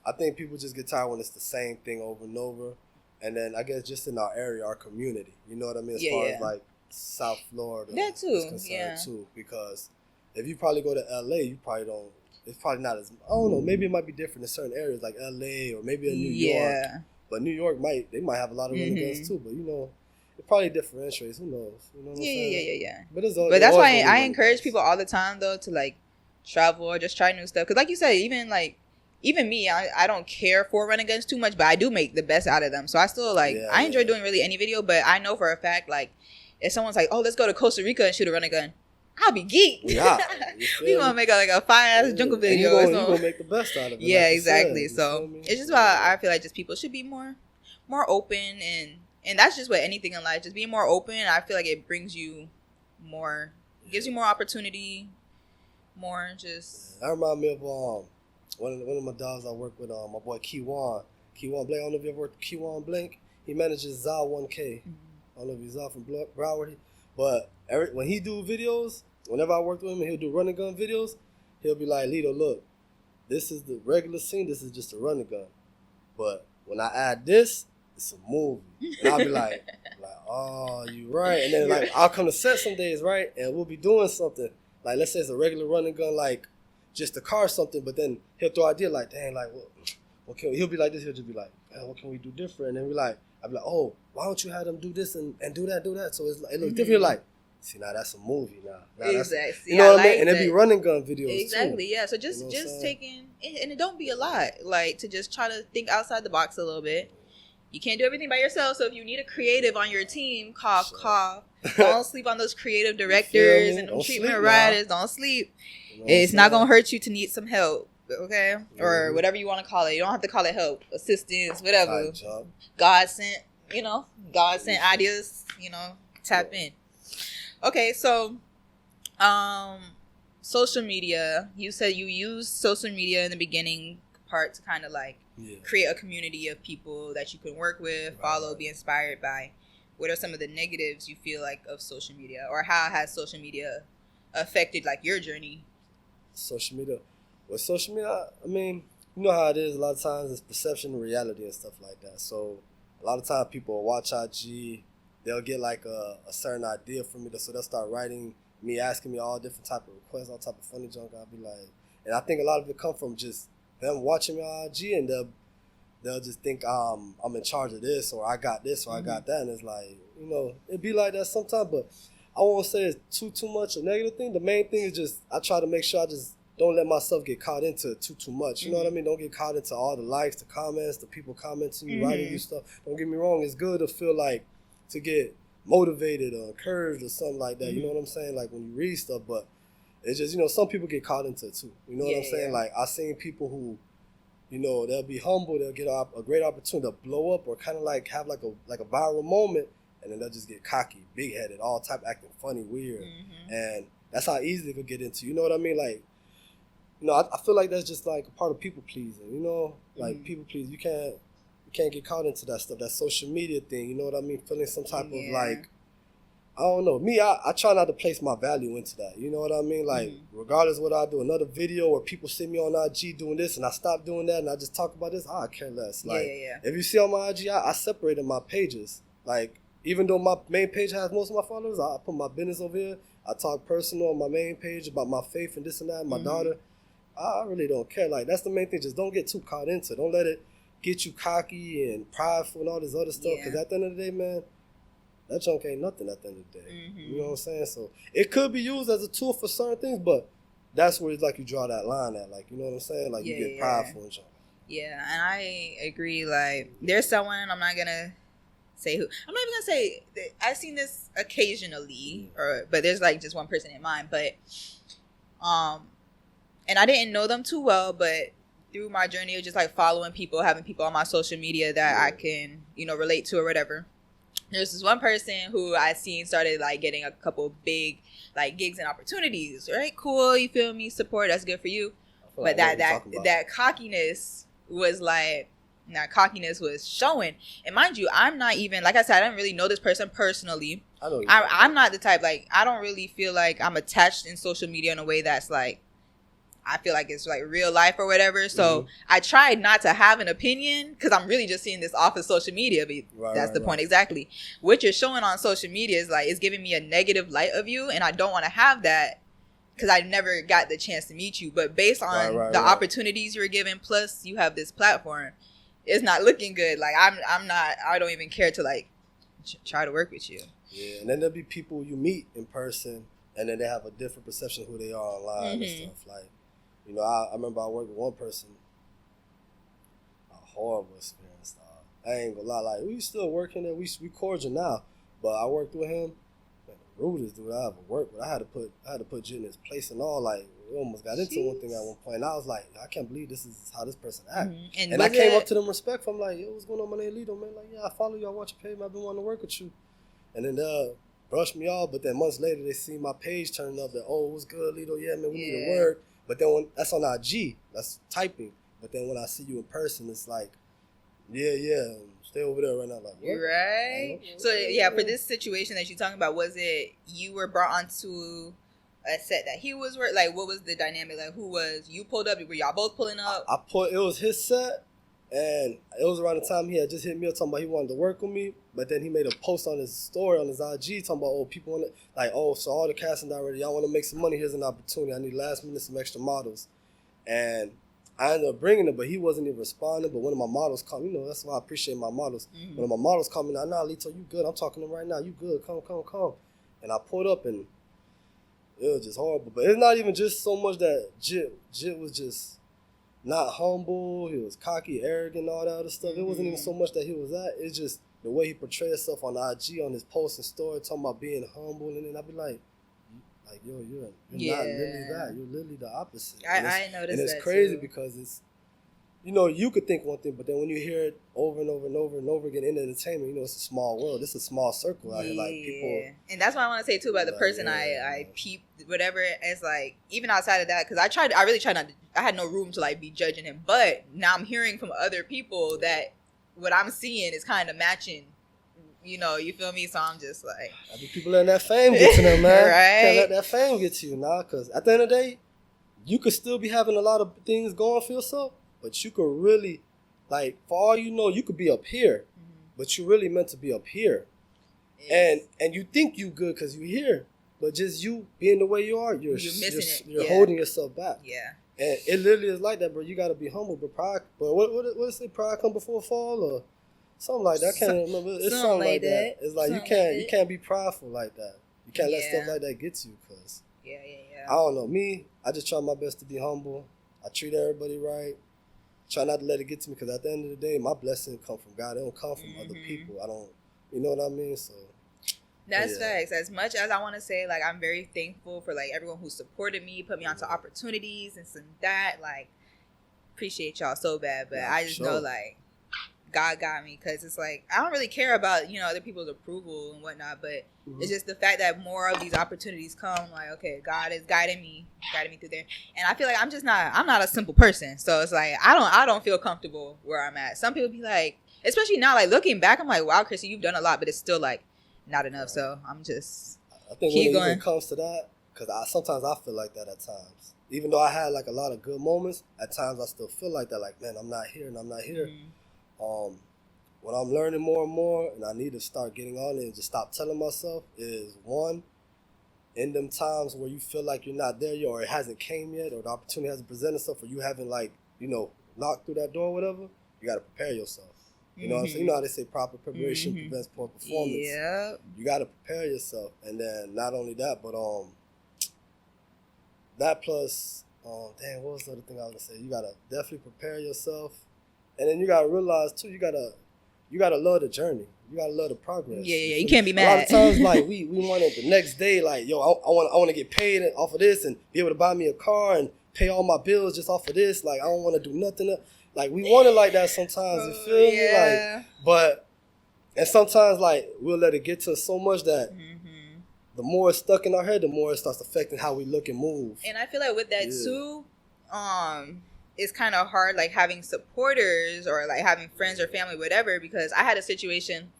I think people just get tired when it's the same thing over and over. And then I guess just in our area, our community, you know what I mean? As far as like South Florida is concerned too. Because if you probably go to LA, you probably don't. It's probably not as, I don't know, maybe it might be different in certain areas like LA or maybe in New York. But New York they might have a lot of running guns too, but it probably differentiates. Who knows? You know what I'm saying? Yeah. But that's why I encourage people all the time though to like travel or just try new stuff. Cause like you said, even me, I don't care for running guns too much, but I do make the best out of them. So I still I enjoy doing really any video, but I know for a fact, like if someone's like, oh, let's go to Costa Rica and shoot a running gun, I'll be geeked. We gonna make a fire-ass jungle video. You gonna make the best out of it. Yeah, like exactly. So it's just why I feel like just people should be more open, and that's just what anything in life. Just being more open. I feel like it brings you more, gives you more opportunity, more just. That reminds me of one of my dogs I work with. My boy Keywan Blake. I don't know if you ever worked with Keywan Blake. He manages ZA 1K. I don't know if he's out from Broward, but when he do videos, whenever I work with him and he'll do running gun videos, he'll be like, Lito, look, this is the regular scene, this is just a running gun. But when I add this, it's a movie. And I'll be like, oh, you right. And then like I'll come to set some days, right? And we'll be doing something. Like let's say it's a regular running gun, like just a car or something, but then he'll throw an idea like, dang, like what can he'll be like this, he'll just be like, what can we do different? And then I'll be like, oh, why don't you have them do this and do that? So it looks different. You're like, see, now that's a movie now. Exactly. You know what I mean? And it'd be running gun videos exactly, too. Yeah. So just taking, and it don't be a lot, like to just try to think outside the box a little bit. You can't do everything by yourself. So if you need a creative on your team, cough. Don't sleep on those creative directors and treatment writers. Don't sleep. It's not going to hurt you to need some help. Okay? Or whatever you want to call it. You don't have to call it help, assistance, whatever. God sent ideas, tap in. Okay, so social media. You said you used social media in the beginning part to kind of like create a community of people that you can work with, follow, be inspired by. What are some of the negatives you feel like of social media, or how has social media affected like your journey? Social media. With social media, I mean, you know how it is. A lot of times it's perception and reality and stuff like that. So a lot of times people will watch IG, they'll get like a certain idea from me, so they'll start writing me, asking me all different type of requests, all type of funny junk. I'll be like, and I think a lot of it come from just them watching me on IG, and they'll just think I'm in charge of this, or I got this, or I got that, and it's like, it'd be like that sometimes, but I won't say it's too much a negative thing. The main thing is just I try to make sure I just don't let myself get caught into it too much. You know what I Mm-hmm. mean? Don't get caught into all the likes, the comments, the people commenting you, writing Mm-hmm. you stuff. Don't get me wrong. It's good to feel like, to get motivated or encouraged or something like that. Mm-hmm. You know what I'm saying? Like when you read stuff, but it's just, you know, some people get caught into it too. You know what I'm saying? Yeah. Like I seen people who, you know, they'll be humble, they'll get a great opportunity to blow up or kind of like have like a viral moment, and then they'll just get cocky, big-headed, all type acting funny, weird. Mm-hmm. And that's how easy they could get into. You know what I mean? Like, you know, I feel like that's just like a part of people pleasing. You know, like people please. You can't get caught into that stuff. That social media thing. You know what I mean? Feeling some type of like, I don't know. Me, I try not to place my value into that. You know what I mean? Like, regardless of what I do, another video where people see me on IG doing this and I stop doing that and I just talk about this, I care less. Like, if you see on my IG, I separated my pages. Like, even though my main page has most of my followers, I put my business over here. I talk personal on my main page about my faith and this and that, and my daughter. I really don't care. Like, that's the main thing. Just don't get too caught into it. Don't let it get you cocky and prideful and all this other stuff. Because at the end of the day, man, that junk ain't nothing at the end of the day. You know what I'm saying? So it could be used as a tool for certain things, but that's where it's like you draw that line at. Like, you know what I'm saying? Like, you get prideful and junk. Yeah, and I agree. Like, there's someone, I'm not going to say who. I'm not even going to say, I've seen this occasionally, but there's like just one person in mind. But, and I didn't know them too well, but through my journey of just like following people, having people on my social media that I can, you know, relate to or whatever. There's this one person who I seen started like getting a couple big like gigs and opportunities. Right? Cool. You feel me? Support. That's good for you. But that cockiness was like, that cockiness was showing. And mind you, I'm not even, like I said, I didn't really know this person personally. I'm not the type, like, I don't really feel like I'm attached in social media in a way that's like, I feel like it's like real life or whatever. So I tried not to have an opinion because I'm really just seeing this off of social media. But that's the point exactly. What you're showing on social media is like, it's giving me a negative light of you. And I don't want to have that because I never got the chance to meet you. But based on the opportunities you're given, plus you have this platform, it's not looking good. Like I don't even care to like try to work with you. Yeah, and then there'll be people you meet in person and then they have a different perception of who they are online and stuff. Like, you know, I remember I worked with one person, a horrible experience, dog. I ain't gonna lie, like, we still working there, we cordial now, but I worked with him, man, the rudest dude I ever worked with. I had to put Jit in his place and all, like, we almost got into one thing at one point, and I was like, I can't believe this is how this person acts. And I came up to them respectful, I'm like, yo, what's going on, my name Lito, man, like, yeah, I follow you, I watch your page, I've been wanting to work with you. And then they'll brush me off, but then months later, they see my page turning up, that, oh, what's good, Lito, yeah, man, we need to work. But then when that's on IG, that's typing. But then when I see you in person, it's like, yeah, stay over there right now. Like, what? Right. So yeah, for this situation that you're talking about, was it you were brought onto a set that he was like? What was the dynamic? Like, who was you pulled up? Were y'all both pulling up? It was his set, and it was around the time he had just hit me up talking about he wanted to work with me. But then he made a post on his story on his IG talking about, oh, people want to, like, oh, so all the casting directors, y'all want to make some money, here's an opportunity. I need last minute some extra models. And I ended up bringing it, but he wasn't even responding. But one of my models called me, you know, that's why I appreciate my models. One of my models called me, nah, Lito, you good? I'm talking to him right now. You good? Come. And I pulled up and it was just horrible. But it's not even just so much that Jit was just not humble. He was cocky, arrogant, all that other stuff. It wasn't even so much that he was that. It's just the way he portrayed himself on IG, on his posts and story, talking about being humble, and then I'd be like, yo, you're not literally that. You're literally the opposite. I noticed that. And it's crazy because it's, you know, you could think one thing, but then when you hear it over and over and over and over again in entertainment, you know, it's a small world. It's a small circle out here. Like, people. And that's what I want to say too about the person I peeped, whatever. It's like, even outside of that, because I really tried not to, I had no room to like be judging him, but now I'm hearing from other people that what I'm seeing is kind of matching, you know, you feel me? So I'm just like, I think people letting that fame get to them, man. Right? Can't let that fame get to you now, because at the end of the day, you could still be having a lot of things going for yourself, but you could really, like, for all you know, you could be up here, but you're really meant to be up here. And you think you good because you're here, but just you being the way you are, you're missing it. You're holding yourself back. Yeah. And it literally is like that, bro. You got to be humble, but pride. But what is it? Pride come before fall, or something like that? I can't remember. It's something like that. It's like you can't be prideful like that. You can't let stuff like that get to you, cause I don't know. Me, I just try my best to be humble. I treat everybody right. Try not to let it get to me, because at the end of the day, my blessing come from God. It don't come from other people. I don't, you know what I mean? So that's facts. As much as I want to say, like, I'm very thankful for, like, everyone who supported me, put me onto opportunities and that, like, appreciate y'all so bad. But I just know, like, God got me, because it's like, I don't really care about, you know, other people's approval and whatnot, but it's just the fact that more of these opportunities come, like, okay, God is guiding me through there. And I feel like I'm not a simple person. So it's like, I don't feel comfortable where I'm at. Some people be like, especially now, like, looking back, I'm like, wow, Chrissy, you've done a lot, but it's still like not enough. So I'm just I think when it even comes to that, because sometimes I feel like that at times. Even though I had like a lot of good moments, at times I still feel like that, like, man, I'm not here and I'm not here. What I'm learning more and more, and I need to start getting on it and just stop telling myself, is one, in them times where you feel like you're not there yet, or it hasn't came yet, or the opportunity hasn't presented itself, or you haven't, like, you know, knocked through that door or whatever, you got to prepare yourself. You know what I'm saying? You know how they say proper preparation prevents poor performance. Yeah. You got to prepare yourself. And then not only that, but that plus, what was the other thing I was going to say? You got to definitely prepare yourself. And then you got to realize, too, you got to love the journey. You got to love the progress. Yeah, you can't be mad. A lot of times, like, we want it the next day, like, yo, I want to get paid off of this and be able to buy me a car and pay all my bills just off of this. Like, I don't want to do nothing else. Like, we want it like that sometimes, you feel me? Like, and sometimes, like, we'll let it get to us so much that the more it's stuck in our head, the more it starts affecting how we look and move. And I feel like with that, too, it's kind of hard, like, having supporters or, like, having friends or family, whatever, because I had a situation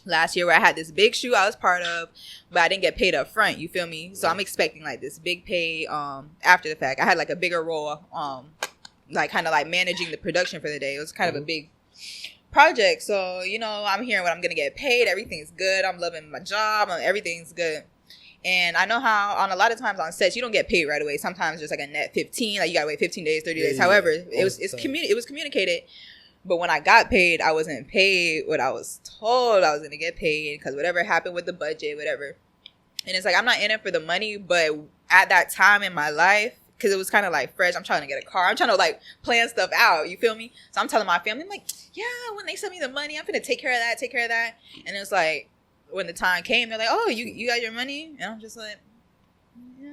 last year where I had this big shoot I was part of, but I didn't get paid up front, you feel me? So I'm expecting, like, this big pay after the fact. I had, like, a bigger role, like, kind of, like, managing the production for the day. It was kind of a big project. So, you know, I'm hearing what I'm going to get paid. Everything's good. I'm loving my job. Everything's good. And I know how on a lot of times on sets, you don't get paid right away. Sometimes just like a net 15, like you got to wait 15 days, 30 days. However, it was communicated. But when I got paid, I wasn't paid what I was told I was going to get paid, because whatever happened with the budget, whatever. And it's like, I'm not in it for the money, but at that time in my life, because it was kind of like fresh, I'm trying to get a car. I'm trying to like plan stuff out. You feel me? So I'm telling my family, I'm like, yeah, when they send me the money, I'm going to take care of that. And it's like, when the time came, they're like, oh, you got your money? And I'm just like, yeah.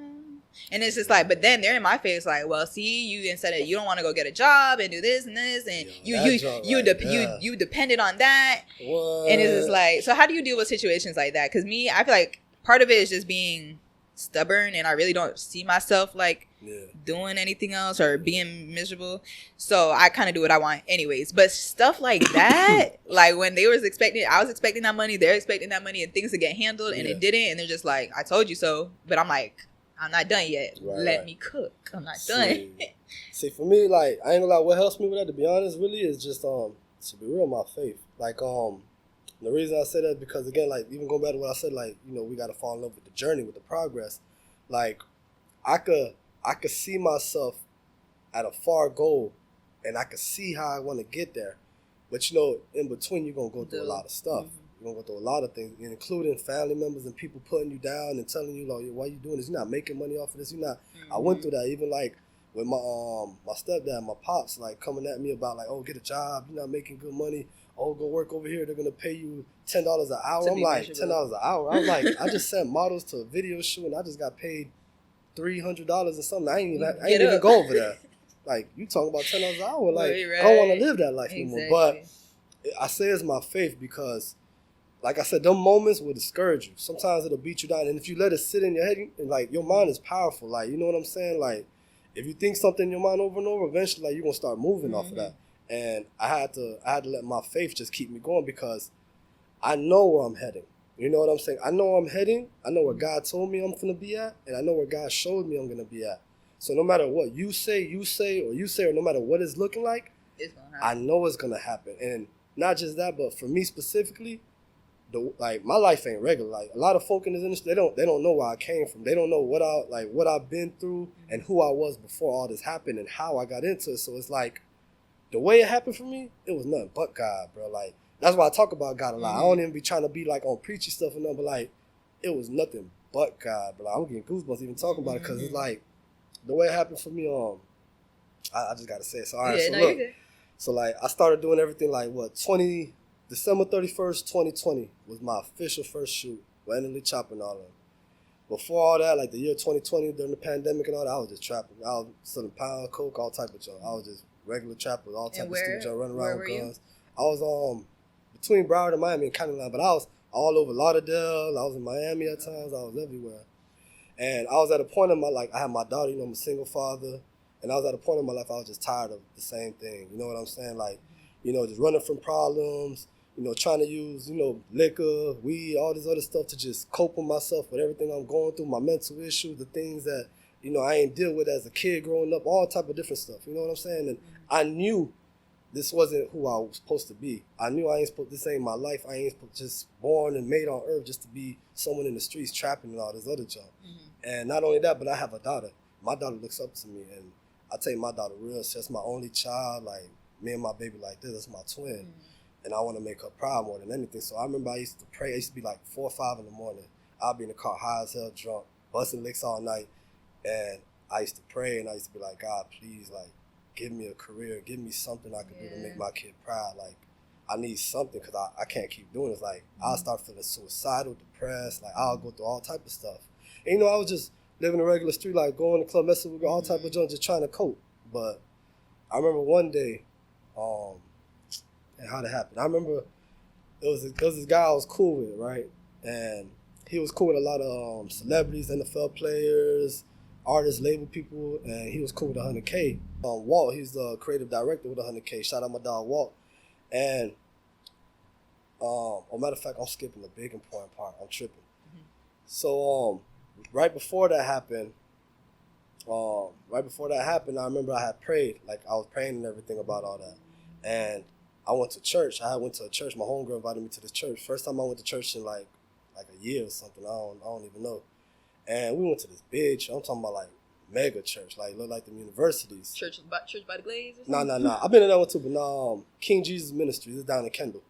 And it's just like, but then they're in my face like, well, see, you instead of, you don't want to go get a job and do this and this, and you depended on that. What? And it's just like, so how do you deal with situations like that? Because me, I feel like part of it is just being stubborn, and I really don't see myself like doing anything else or being miserable. So I kind of do what I want anyways. But stuff like that, like when I was expecting that money, they're expecting that money, and things to get handled, and it didn't, and they're just like, I told you so. But I'm like, I'm not done yet. Let me cook. I'm not done. See, for me, like, I ain't gonna lie, what helps me with that, to be honest, really, is just to be real, my faith. Like, the reason I say that is because, again, like, even going back to what I said, like, you know, we got to fall in love with the journey, with the progress. Like, I could see myself at a far goal, and I could see how I want to get there. But, you know, in between, you're going to go through a lot of stuff. You're going to go through a lot of things, including family members and people putting you down and telling you, like, why you doing this? You're not making money off of this. You're not. I went through that, even, like, with my stepdad, my pops, like, coming at me about, like, oh, get a job. You're not making good money. Oh, go work over here. They're going to pay you $10 an hour. I'm like, $10 an hour? I'm like, I just sent models to a video shoot, and I just got paid $300 or something. I ain't even go over there. Like, you talking about $10 an hour. Like, I don't want to live that life anymore. But I say it's my faith because, like I said, them moments will discourage you. Sometimes it'll beat you down. And if you let it sit in your head, like, your mind is powerful. Like, you know what I'm saying? Like, if you think something in your mind over and over, eventually, like, you're going to start moving off of that. And I had to let my faith just keep me going, because I know where I'm heading. You know what I'm saying? I know where I'm heading. I know where God told me I'm going to be at. And I know where God showed me I'm going to be at. So no matter what you say, or no matter what it's looking like, it's gonna happen. I know it's going to happen. And not just that, but for me specifically, my life ain't regular. Like, a lot of folk in this industry, they don't know where I came from. They don't know what I've been through and who I was before all this happened and how I got into it. So it's like, the way it happened for me, it was nothing but God, bro. Like, that's why I talk about God a lot. I don't even be trying to be like on preachy stuff or nothing, but like, it was nothing but God, but I'm getting goosebumps even talking about it because it's like the way it happened for me. I just gotta say it. So all right, look, so like I started doing everything like December 31st, 2020 was my official first shoot with LitoDaChosen and all that. Before all that, like the year 2020 during the pandemic and all that, I was just trapping. I was selling pound, coke, all type of junk. I was just regular trapper, all type of stupid junk, running around with guns. I was between Broward and Miami and County Line, but I was all over Lauderdale. I was in Miami at times. I was everywhere. And I was at a point in my life, I had my daughter, I'm a single father. And I was at a point in my life, I was just tired of the same thing. You know what I'm saying? Like, just running from problems, trying to use, liquor, weed, all this other stuff to just cope with myself with everything I'm going through, my mental issues, the things that, I ain't deal with as a kid growing up, all type of different stuff. You know what I'm saying? And I knew this wasn't who I was supposed to be. I knew this ain't my life. I ain't just born and made on earth just to be someone in the streets trapping and all this other junk. And not only that, but I have a daughter. My daughter looks up to me, and I take my daughter real. She's my only child. Like, me and my baby like this. That's my twin. And I want to make her proud more than anything. So I remember I used to pray. I used to be like 4 or 5 in the morning. I'd be in the car high as hell, drunk, busting licks all night. And I used to pray, and I used to be like, God, please, like, give me a career. Give me something I can do to make my kid proud. Like, I need something because I can't keep doing this. Like, I'll start feeling suicidal, depressed. Like, I'll go through all type of stuff. And, I was just living a regular street, like, going to the club, messing with all type of junk, just trying to cope. But I remember one day, and how that happened. I remember it was this guy I was cool with, right? And he was cool with a lot of celebrities, NFL players, artists, label people, and he was cool with 100K. Walt, he's the creative director with 100K. Shout out my dog Walt. And, matter of fact, I'm skipping the big important part. I'm tripping. So, right before that happened, I remember I had prayed. Like, I was praying and everything about all that. And I went to church. I went to a church. My homegirl invited me to this church. First time I went to church in like a year or something. I don't even know. And we went to this big church. I'm talking about like mega church, like look like them universities. Church by the Glaze? No. I've been in that one too, but no, King Jesus Ministries is down in Kendall.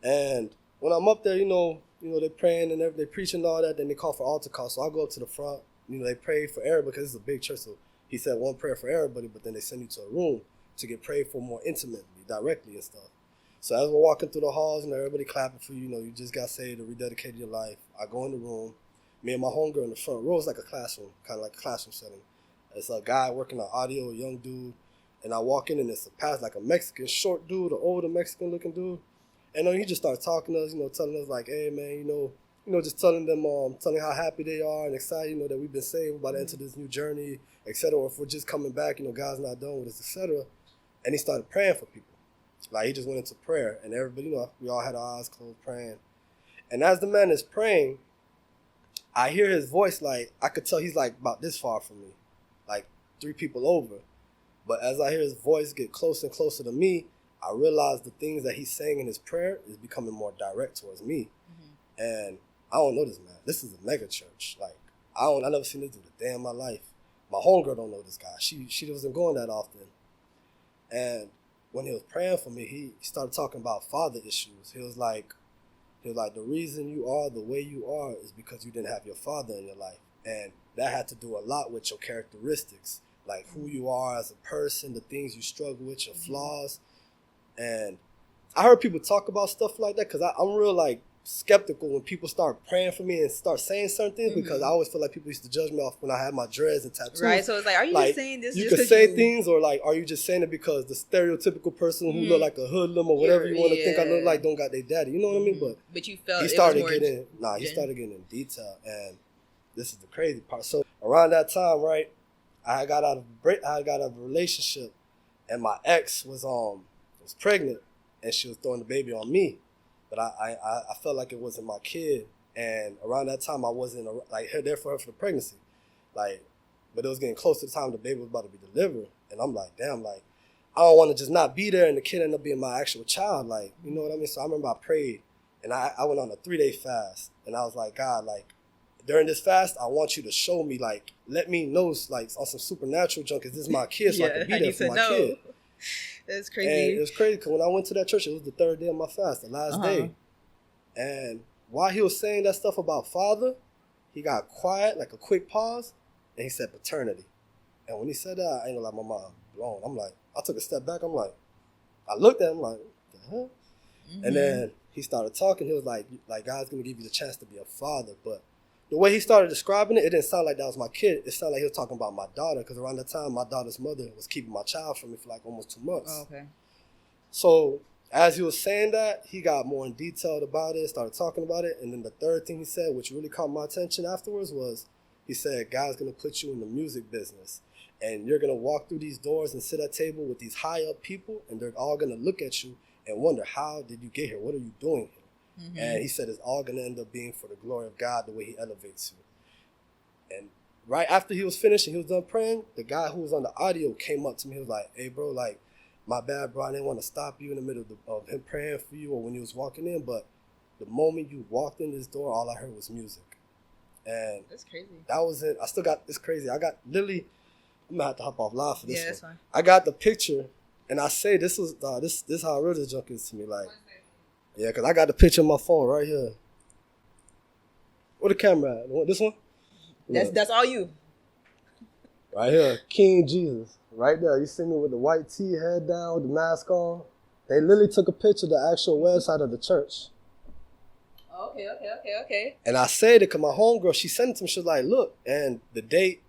And when I'm up there, they praying and they preaching and all that. Then they call for altar call. So I go up to the front. They pray for everybody because it's a big church. So he said one prayer for everybody, but then they send you to a room to get prayed for more intimately, directly and stuff. So as we're walking through the halls, everybody clapping for you, you just got saved or rededicated your life. I go in the room. Me and my homegirl in the front row is like a classroom, kind of like a classroom setting. It's a guy working on audio, a young dude. And I walk in and it's a pastor, like a Mexican short dude, an older Mexican looking dude. And he just starts talking to us, telling us like, hey man, just telling them, telling how happy they are and excited, that we've been saved, about to enter this new journey, etc. Or if we're just coming back, God's not done with us, etc. And he started praying for people. Like, he just went into prayer, and everybody, we all had our eyes closed praying. And as the man is praying, I hear his voice, like, I could tell he's, like, about this far from me, like 3 people over. But as I hear his voice get closer and closer to me, I realize the things that he's saying in his prayer is becoming more direct towards me. And I don't know this man. This is a mega church. Like, I never seen this dude a day in my life. My homegirl don't know this guy. She wasn't going that often. And when he was praying for me, he started talking about father issues. He was like, the reason you are the way you are is because you didn't have your father in your life. And that had to do a lot with your characteristics, like who you are as a person, the things you struggle with, your flaws. And I heard people talk about stuff like that because I'm real, like, skeptical when people start praying for me and start saying certain things because I always feel like people used to judge me off when I had my dreads and tattoos. Right, so it's like, are you just saying this? You can say things, or like, are you just saying it because the stereotypical person who look like a hoodlum or whatever you want to think I look like don't got their daddy? You know what I mean? But you felt he started getting in detail, and this is the crazy part. So around that time, right, I got out of a relationship, and my ex was pregnant, and she was throwing the baby on me. But I felt like it wasn't my kid, and around that time I wasn't there for her for the pregnancy, but it was getting close to the time the baby was about to be delivered, and I'm like, damn, like I don't want to just not be there and the kid end up being my actual child, like, you know what I mean? So I remember I prayed, and I went on a 3-day fast, and I was like, God, like during this fast I want you to show me, like, let me know, like, on some supernatural junk, is this my kid, so I can be there for my kid. That's crazy. And it was crazy because when I went to that church, it was the 3rd day of my fast, the last day. And while he was saying that stuff about father, he got quiet, like a quick pause, and he said paternity. And when he said that, I ain't gonna lie, my mind blown. I'm like, I took a step back. I'm like, I looked at him like, what the hell? Mm-hmm. And then he started talking. He was like God's gonna give you the chance to be a father. But the way he started describing it, it didn't sound like that was my kid. It sounded like he was talking about my daughter. Because around that time, my daughter's mother was keeping my child from me for like almost 2 months. Oh, okay. So as he was saying that, he got more in detail about it, started talking about it. And then the third thing he said, which really caught my attention afterwards, was he said, God's gonna put you in the music business. And you're going to walk through these doors and sit at a table with these high-up people, and they're all going to look at you and wonder, how did you get here? What are you doing here? Mm-hmm. And he said it's all going to end up being for the glory of God, the way he elevates you. And right after he was finished and he was done praying, the guy who was on the audio came up to me. He was like, hey, bro, like, my bad, bro. I didn't want to stop you in the middle of him praying for you or when he was walking in, but the moment you walked in this door, all I heard was music. And that's crazy. That was it. I still got, it's crazy. I got literally... I'm gonna have to hop off live for this one. That's fine. I got the picture, and I say this was this how real this junk is to me. Like, yeah, because I got the picture on my phone right here. Where the camera at? This one? That's all you. Right here, King Jesus, right there. You see me with the white tee, head down, with the mask on. They literally took a picture of the actual website of the church. Okay. And I said it because my homegirl, she sent it to me. She was like, look, and the date.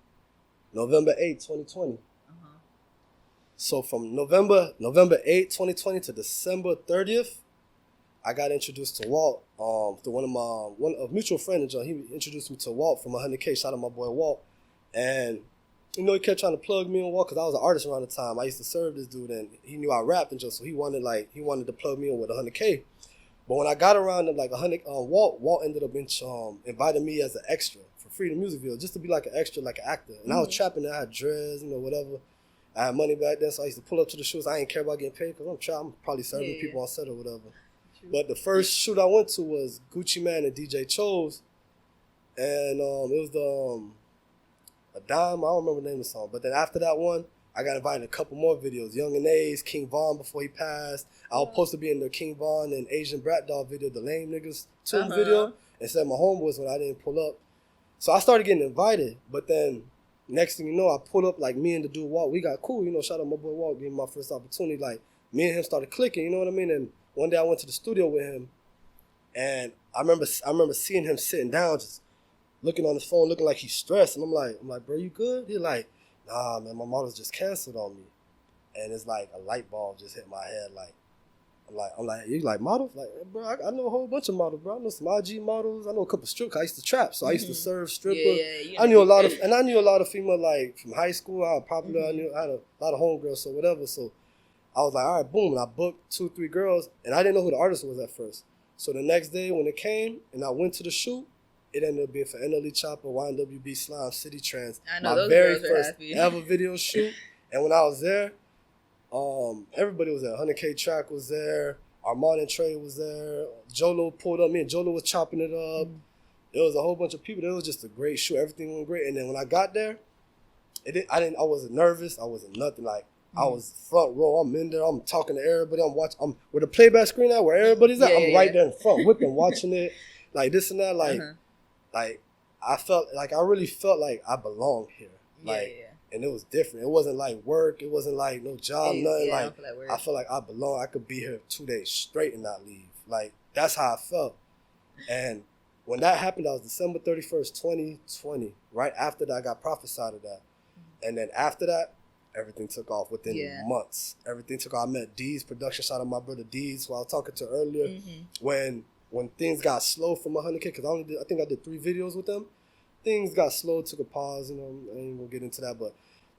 November 8th, 2020. Uh-huh. So from November 8th, 2020 to December 30th, I got introduced to Walt through one of mutual friend. He introduced me to Walt from 100K. Shout out my boy Walt. And, you know, he kept trying to plug me in Walt because I was an artist around the time. I used to serve this dude, and he knew I rapped and just, so he wanted to plug me in with 100K. But when I got around to like 100, Walt ended up inviting me as an extra for free to music video, just to be like an extra, like an actor. And I was trapping. I had dreads, you know, whatever. I had money back then, so I used to pull up to the shoots. I ain't care about getting paid because I'm probably serving people on set or whatever. True. But the first shoot I went to was Gucci Mane and DJ Chose, and it was a dime. I don't remember the name of the song. But then after that one, I got invited to a couple more videos. Young and A's, King Von before he passed. I was supposed to be in the King Von and Asian Brat Doll video, the Lame Niggas Tune video. Instead of my homeboys when I didn't pull up. So I started getting invited. But then next thing you know, I pulled up like me and the dude Walt. We got cool. You know, shout out my boy Walt, gave me my first opportunity. Like me and him started clicking, you know what I mean? And one day I went to the studio with him. And I remember seeing him sitting down, just looking on his phone, looking like he's stressed. And I'm like, bro, you good? He's like, nah, man, my models just canceled on me. And it's like a light bulb just hit my head. Like, I'm like, you like models? Like, bro, I know a whole bunch of models, bro. I know some IG models. I know a couple strippers. I used to trap, so I used to serve strippers. Yeah, I knew a lot of female, like from high school. I was popular. I had a lot of homegirls, so whatever. So I was like, all right, boom. And I booked 2-3 girls, and I didn't know who the artist was at first. So the next day when it came, and I went to the shoot, it ended up being for NLE Chopper, YNWB, Slime, City Trends. I know, my very first ever video shoot. And when I was there, everybody was there. 100K Track was there. Armand and Trey was there. Jolo pulled up. Me and Jolo was chopping it up. There was a whole bunch of people. It was just a great shoot. Everything went great. And then when I got there, I wasn't nervous. I wasn't nothing. Like, I was front row. I'm in there. I'm talking to everybody. I'm watching. I'm where the playback screen at, where everybody's at. I'm right there in front, whipping, watching it, like this and that. Like, like I really felt like I belonged here. Like, and it was different. It wasn't like work. It wasn't like no job, nothing. Like, I felt like I belong. I could be here 2 days straight and not leave. Like, that's how I felt. And when that happened, that was December 31st, 2020. Right after that, I got prophesied of that. And then after that, everything took off within months. Everything took off. I met D's production. Shout out my brother D's, who I was talking to earlier. When things got slow from 100K, because I think I did 3 videos with them. Things got slow, took a pause. You know, I ain't gonna get into that, but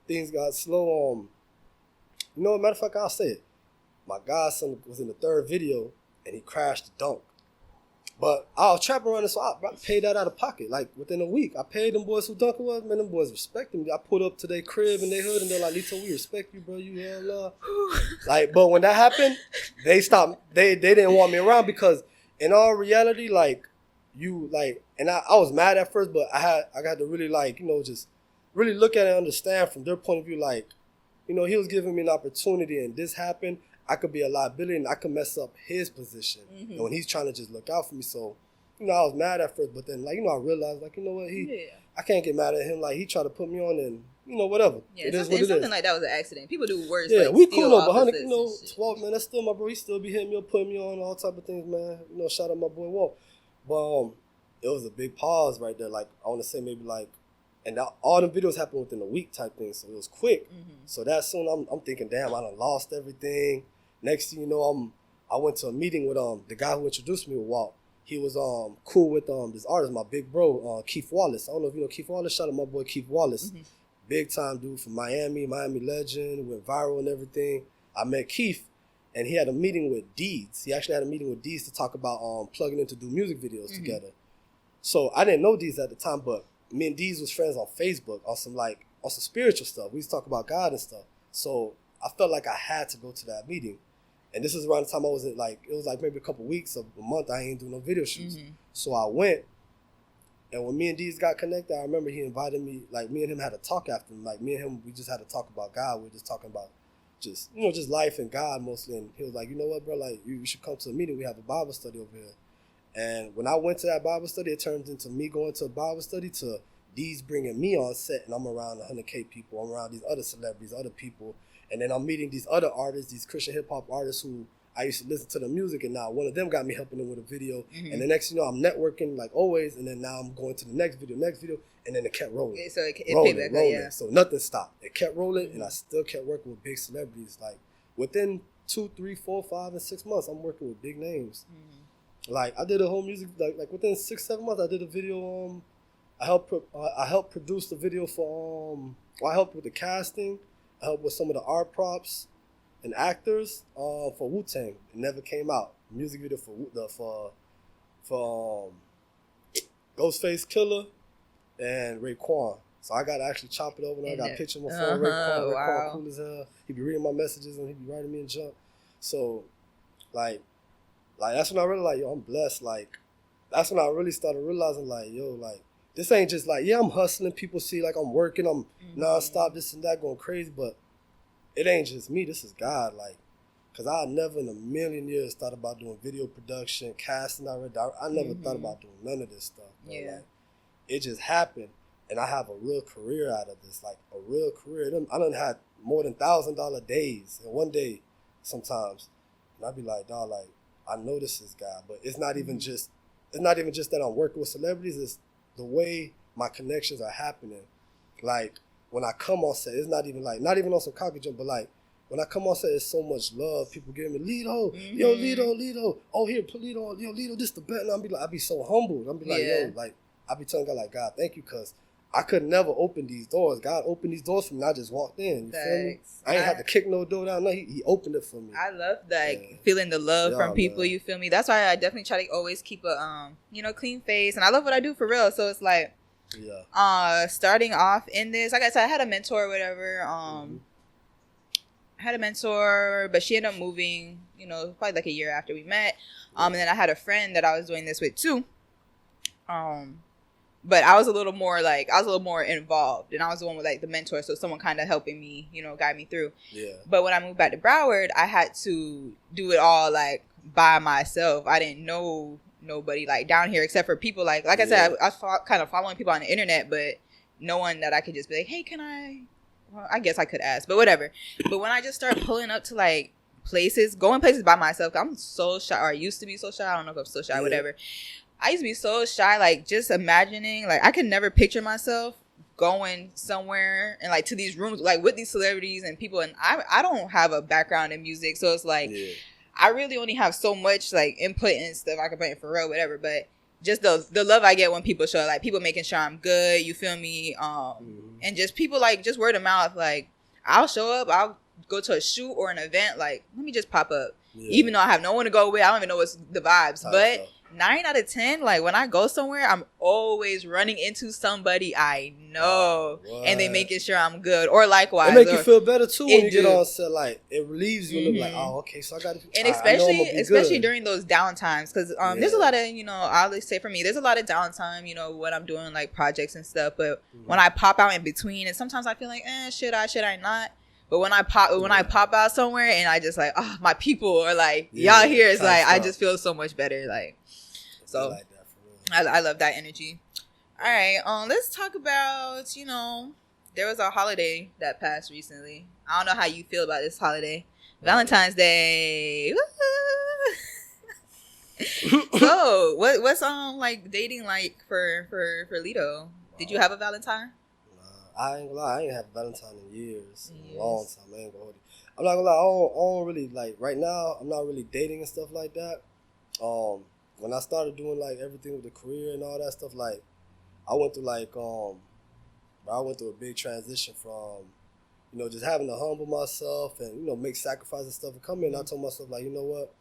things got slow. You know, matter of fact, I'll say it. My godson was in the 3rd video, and he crashed the dunk. But I was trapping around it, so I paid that out of pocket. Like, within a week, I paid them boys who dunking was. Man, them boys respected me. I pulled up to their crib in their hood, and they're like, Lito, we respect you, bro. You hell like, but when that happened, they stopped. They didn't want me around because, in all reality, like, and I was mad at first, but I got to really, like, you know, just really look at it and understand from their point of view, like, you know, he was giving me an opportunity, and this happened. I could be a liability, and I could mess up his position. And when he's trying to just look out for me. So you know, I was mad at first, but then, like, you know, I realized, like, you know what, I can't get mad at him. Like, he tried to put me on, and, you know, whatever. Yeah, something like that was an accident. People do worse. Yeah, like, we cool, though, but honey, you know, 12, man, that's still my bro. He still be hitting me up, putting me on, all type of things, man. You know, shout out my boy Walt. But, it was a big pause right there. Like, I want to say maybe, like, and all the videos happened within a week type thing, so it was quick. So that soon, I'm thinking, damn, I done lost everything. Next thing you know, I went to a meeting with the guy who introduced me with Walt. He was cool with this artist, my big bro, Keith Wallace. I don't know if you know Keith Wallace. Shout out my boy Keith Wallace. Big time dude from Miami legend, went viral and everything. I met Keith, and he had a meeting with Deeds. He actually had a meeting with Deeds to talk about plugging in to do music videos together. So I didn't know Deeds at the time, but me and Deeds was friends on Facebook on some spiritual stuff. We used to talk about God and stuff. So I felt like I had to go to that meeting. And this is around the time I wasn't it was like maybe a couple weeks, a month, I ain't doing no video shoots. So I went, and when me and Deez got connected, I remember he invited me, like me and him had a talk after him. Like me and him, we just had to talk about God. We were just talking about just life and God mostly. And he was like, you know what, bro, like you should come to a meeting. We have a Bible study over here. And when I went to that Bible study, it turned into me going to a Bible study to Deez bringing me on set, and I'm around 100K people. I'm around these other celebrities, other people. And then I'm meeting these other artists, these Christian hip-hop artists who I used to listen to the music, and now one of them got me helping them with a video. And the next, I'm networking like always, and then now I'm going to the next video, and then it kept rolling. So it paid back, yeah. So nothing stopped. It kept rolling, and I still kept working with big celebrities. Like within 2, 3, 4, 5, and 6 months, I'm working with big names. Like I did a whole music, like within 6, 7 months, I did a video. I helped produce the video for I helped with the casting. I helped with some of the art props and actors for Wu-Tang. It never came out. Music video for Ghostface Killer and Raekwon. So I got to actually chop it over, and I got pictures on my phone. Raekwon cool as hell. He be reading my messages, and he be writing me in junk. So like that's when I really like, yo, I'm blessed. Like that's when I really started realizing, like, yo, like this ain't just like, yeah, I'm hustling. People see like I'm working, I'm nonstop, this and that, going crazy, but it ain't just me. This is God, like, cause I never in a million years thought about doing video production, casting. I never thought about doing none of this stuff. Like, it just happened, and I have a real career out of this, like a real career. I done had more than $1,000 days in one day sometimes, and I'd be like, dawg, like I know this is God, but it's not even just that I'm working with celebrities. It's the way my connections are happening. Like when I come on set, it's not even on some cocky jump, but like when I come on set, it's so much love. People giving me Lito, yo, Lito. Oh, here, put Lito on. Yo, Lito, this the bet. And I be so humbled. I'm be like, yo, like I be telling God, like, God, thank you, cause I could never open these doors. God opened these doors for me. I just walked in. You feel me? I ain't had to kick no door down. No, he opened it for me. I love that, feeling the love from people. Man. You feel me? That's why I definitely try to always keep a clean face, and I love what I do for real. So it's like, starting off in this, like I said, I had a mentor or whatever. I had a mentor, but she ended up moving. Probably like a year after we met. And then I had a friend that I was doing this with too. But I was a little more involved, and I was the one with like the mentor, so someone kind of helping me, guide me through. Yeah. But when I moved back to Broward, I had to do it all like by myself. I didn't know nobody like down here except for people like I said, I was kind of following people on the internet, but no one that I could just be like, hey, can I? Well, I guess I could ask, but whatever. But when I just started pulling up to like going places by myself, I'm so shy, or I used to be so shy. I don't know if I'm so shy, whatever. I used to be so shy, like just imagining, like I could never picture myself going somewhere and like to these rooms, like with these celebrities and people. And I don't have a background in music, so it's like I really only have so much like input and stuff I can put in for real, whatever. But just the love I get when people show, like people making sure I'm good, you feel me? And just people like just word of mouth, like I'll show up, I'll go to a shoot or an event, like let me just pop up, even though I have no one to go with. I don't even know what's the vibes, but 9 out of 10, like when I go somewhere, I'm always running into somebody I know, and they making sure I'm good, or likewise. It make you feel better too when you get on set. Like it relieves you, like, oh, okay, so I got to. And especially during those downtimes, because there's a lot of I'll just say for me, there's a lot of downtime. When I'm doing like projects and stuff, but when I pop out in between, and sometimes I feel like, should I not? But when I pop out somewhere and I just like, my people are like, y'all here, it's like I just feel so much better, like. So, like that for real. I love that energy. All right, let's talk about, there was a holiday that passed recently. I don't know how you feel about this holiday. Valentine's Day. So, what's like dating like for Lito? Did you have a Valentine? I ain't gonna lie, I ain't had a Valentine in years. A long time. I ain't gonna hold you. I'm not gonna lie, I don't really like right now. I'm not really dating and stuff like that. When I started doing like everything with the career and all that stuff, like I went through a big transition from, just having to humble myself and, make sacrifices and stuff. And come in, I told myself, like, you know what?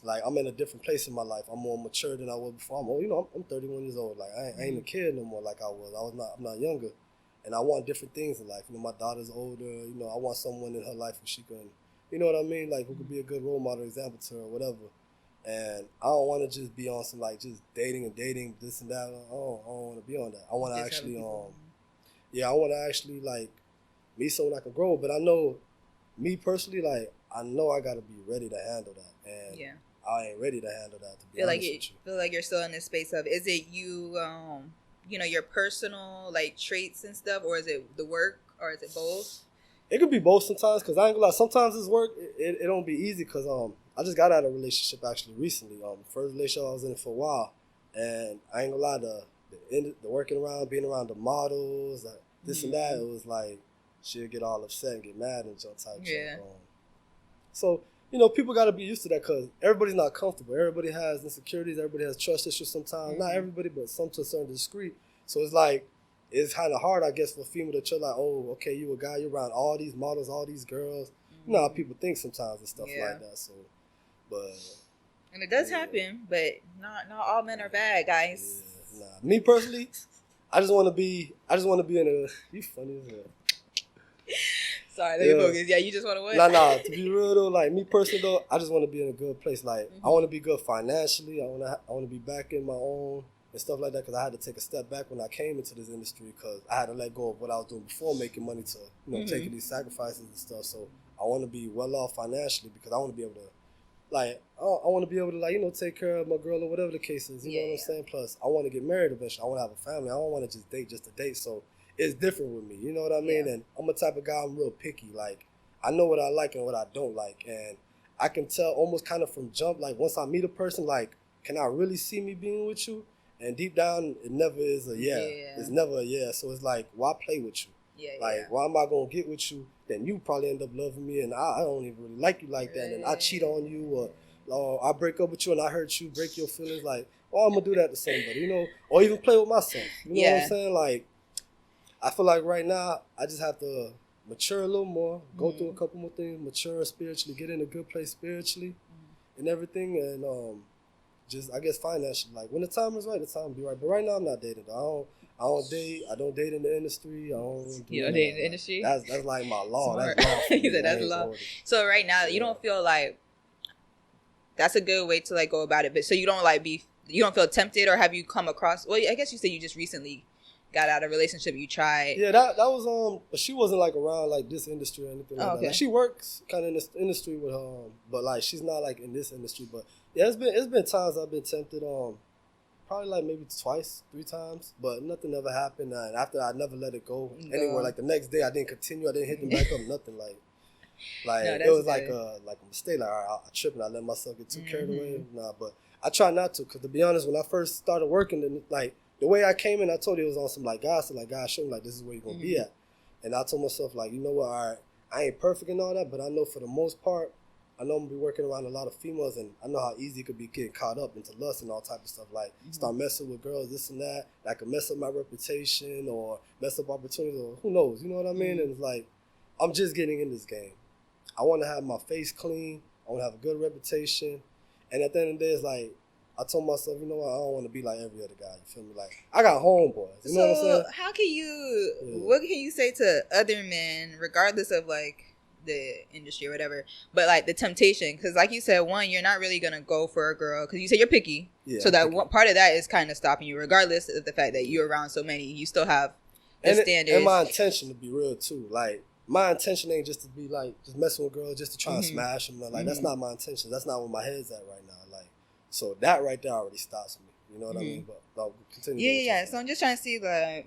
Like, I'm in a different place in my life. I'm more mature than I was before. I'm 31 years old. Like, I ain't a kid no more like I was. I'm not younger. And I want different things in life. My daughter's older. I want someone in her life who she can, you know what I mean? Like, who could be a good role model, example to her or whatever. And I don't want to just be on some, like, just dating, this and that. I don't want to be on that. I want to actually, like, meet someone I can grow. But I know, me personally, like, I know I got to be ready to handle that. And I ain't ready to handle that, to be honest with you. Feel like you're still in this space of, is it you, your personal, like, traits and stuff, or is it the work, or is it both? It could be both sometimes, because I ain't gonna lie, sometimes it's work, it don't be easy, because I just got out of a relationship actually recently. First relationship I was in for a while, and I ain't gonna lie, the working around, being around the models, this and that, it was like, she'll get all upset and get mad and jump type shit. So, people got to be used to that, because everybody's not comfortable. Everybody has insecurities. Everybody has trust issues sometimes. Not everybody, but some to a certain degree. So it's like, it's kind of hard, I guess, for a female that you're like, oh, okay, you a guy, you're around all these models, all these girls. You know how people think sometimes and stuff like that. So, but. And it does happen, but not all men are bad, guys. Yeah, nah. Me personally, I just want to be in a, you funny as hell. Sorry, let me focus. Yeah, you just want to what? Nah. To be real though, like me personally though, I just want to be in a good place. Like I want to be good financially. I want to be back in my own and stuff like that. Because I had to take a step back when I came into this industry, because I had to let go of what I was doing before making money to taking these sacrifices and stuff. So I want to be well off financially, because I want to be able to, like, I want to be able to, like, take care of my girl or whatever the case is. You know what I'm saying? Plus, I want to get married eventually. I want to have a family. I don't want to just date just to date. So it's different with me, you know what I mean? And I'm a type of guy, I'm real picky. Like, I know what I like and what I don't like. And I can tell almost kind of from jump, like, once I meet a person, like, can I really see me being with you? And deep down, it never is a yeah. It's never a yeah. So it's like, why play with you? Why am I going to get with you? Then you probably end up loving me, and I don't even really like you like that. And I cheat on you, or I break up with you and I hurt you, break your feelings. Like, I'm going to do that to somebody, Or even play with myself. You know what I'm saying? Like, I feel like right now, I just have to mature a little more, go through a couple more things, mature spiritually, get in a good place spiritually and everything, and just, I guess, financially. Like, when the time is right, the time will be right. But right now, I'm not dating. I don't date. I don't date in the industry. You don't date in the industry? That's like my law. Smart. That's law. He said that's law. So right now, you don't feel like that's a good way to, like, go about it. But so you don't, like, you don't feel tempted, or have you come across, well, I guess you said you just recently got out of a relationship, you tried. Yeah, that was she wasn't like around like this industry or anything like that. Like, she works kind of in this industry with but like she's not like in this industry. But yeah, it's been times I've been tempted probably like maybe 2, 3 times, but nothing ever happened. And after I never let it go anywhere. Like the next day I didn't continue, I didn't hit them back up, nothing like no, it was good. like a mistake. Like I tripped and I let myself get too carried away. Nah, but I try not to, because to be honest, when I first started working, then like the way I came in, I told you it was on some like God, so like God showed me like this is where you're gonna be at. And I told myself like, you know what, all right, I ain't perfect and all that, but I know for the most part, I know I'm gonna be working around a lot of females, and I know how easy it could be getting caught up into lust and all type of stuff. Like start messing with girls, this and that could mess up my reputation or mess up opportunities, or who knows, you know what I mean? And it's like, I'm just getting in this game. I want to have my face clean. I want to have a good reputation. And at the end of the day, it's like, I told myself, you know what, I don't want to be like every other guy. You feel me? Like, I got homeboys. You know what I'm saying? How can you, what can you say to other men, regardless of like the industry or whatever, but like the temptation? Because like you said, one, you're not really going to go for a girl because you say you're picky. Yeah, so that one part of that is kind of stopping you, regardless of the fact that you're around so many. You still have the standards. And my intention, to be real too, like, my intention ain't just to be like, just messing with girls just to try and smash them. Like, that's not my intention. That's not where my head's at right now. Like, so that right there already stops me. You know what I mean? But no, continue. Yeah. So I'm just trying to see, like,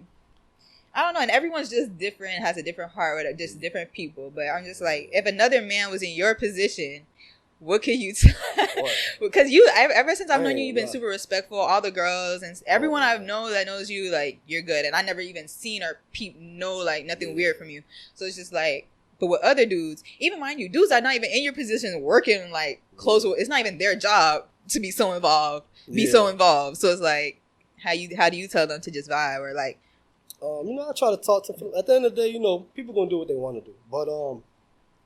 I don't know, and everyone's just different, has a different heart with just different people. But I'm just like, if another man was in your position, what can you tell? Because ever since I've known you, you've been super respectful. All the girls and everyone I've known that knows you, like, you're good. And I never even seen or know, like, nothing weird from you. So it's just like, but with other dudes, even mind you, dudes are not even in your position working, like, close with, it's not even their job to be so involved, so involved. So it's like, how do you tell them to just vibe or, like, I try to talk to them. At the end of the day, people gonna do what they want to do. But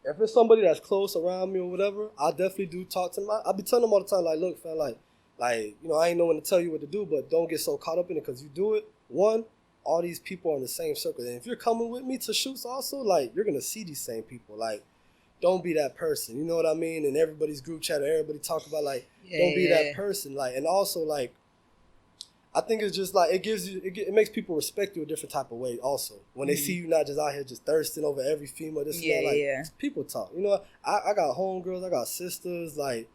if it's somebody that's close around me or whatever, I definitely do talk to them. I be telling them all the time, like, look, fam, like, I ain't know when to tell you what to do, but don't get so caught up in it because you do it. One, all these people are in the same circle. And if you're coming with me to shoots also, like, you're going to see these same people. Like, don't be that person. You know what I mean? And everybody's group chat, everybody talk about, like, don't be that person. Like, and also, like, I think it's just like it makes people respect you a different type of way also. When they see you not just out here just thirsting over every female, this and that, like people talk. I got homegirls, I got sisters, like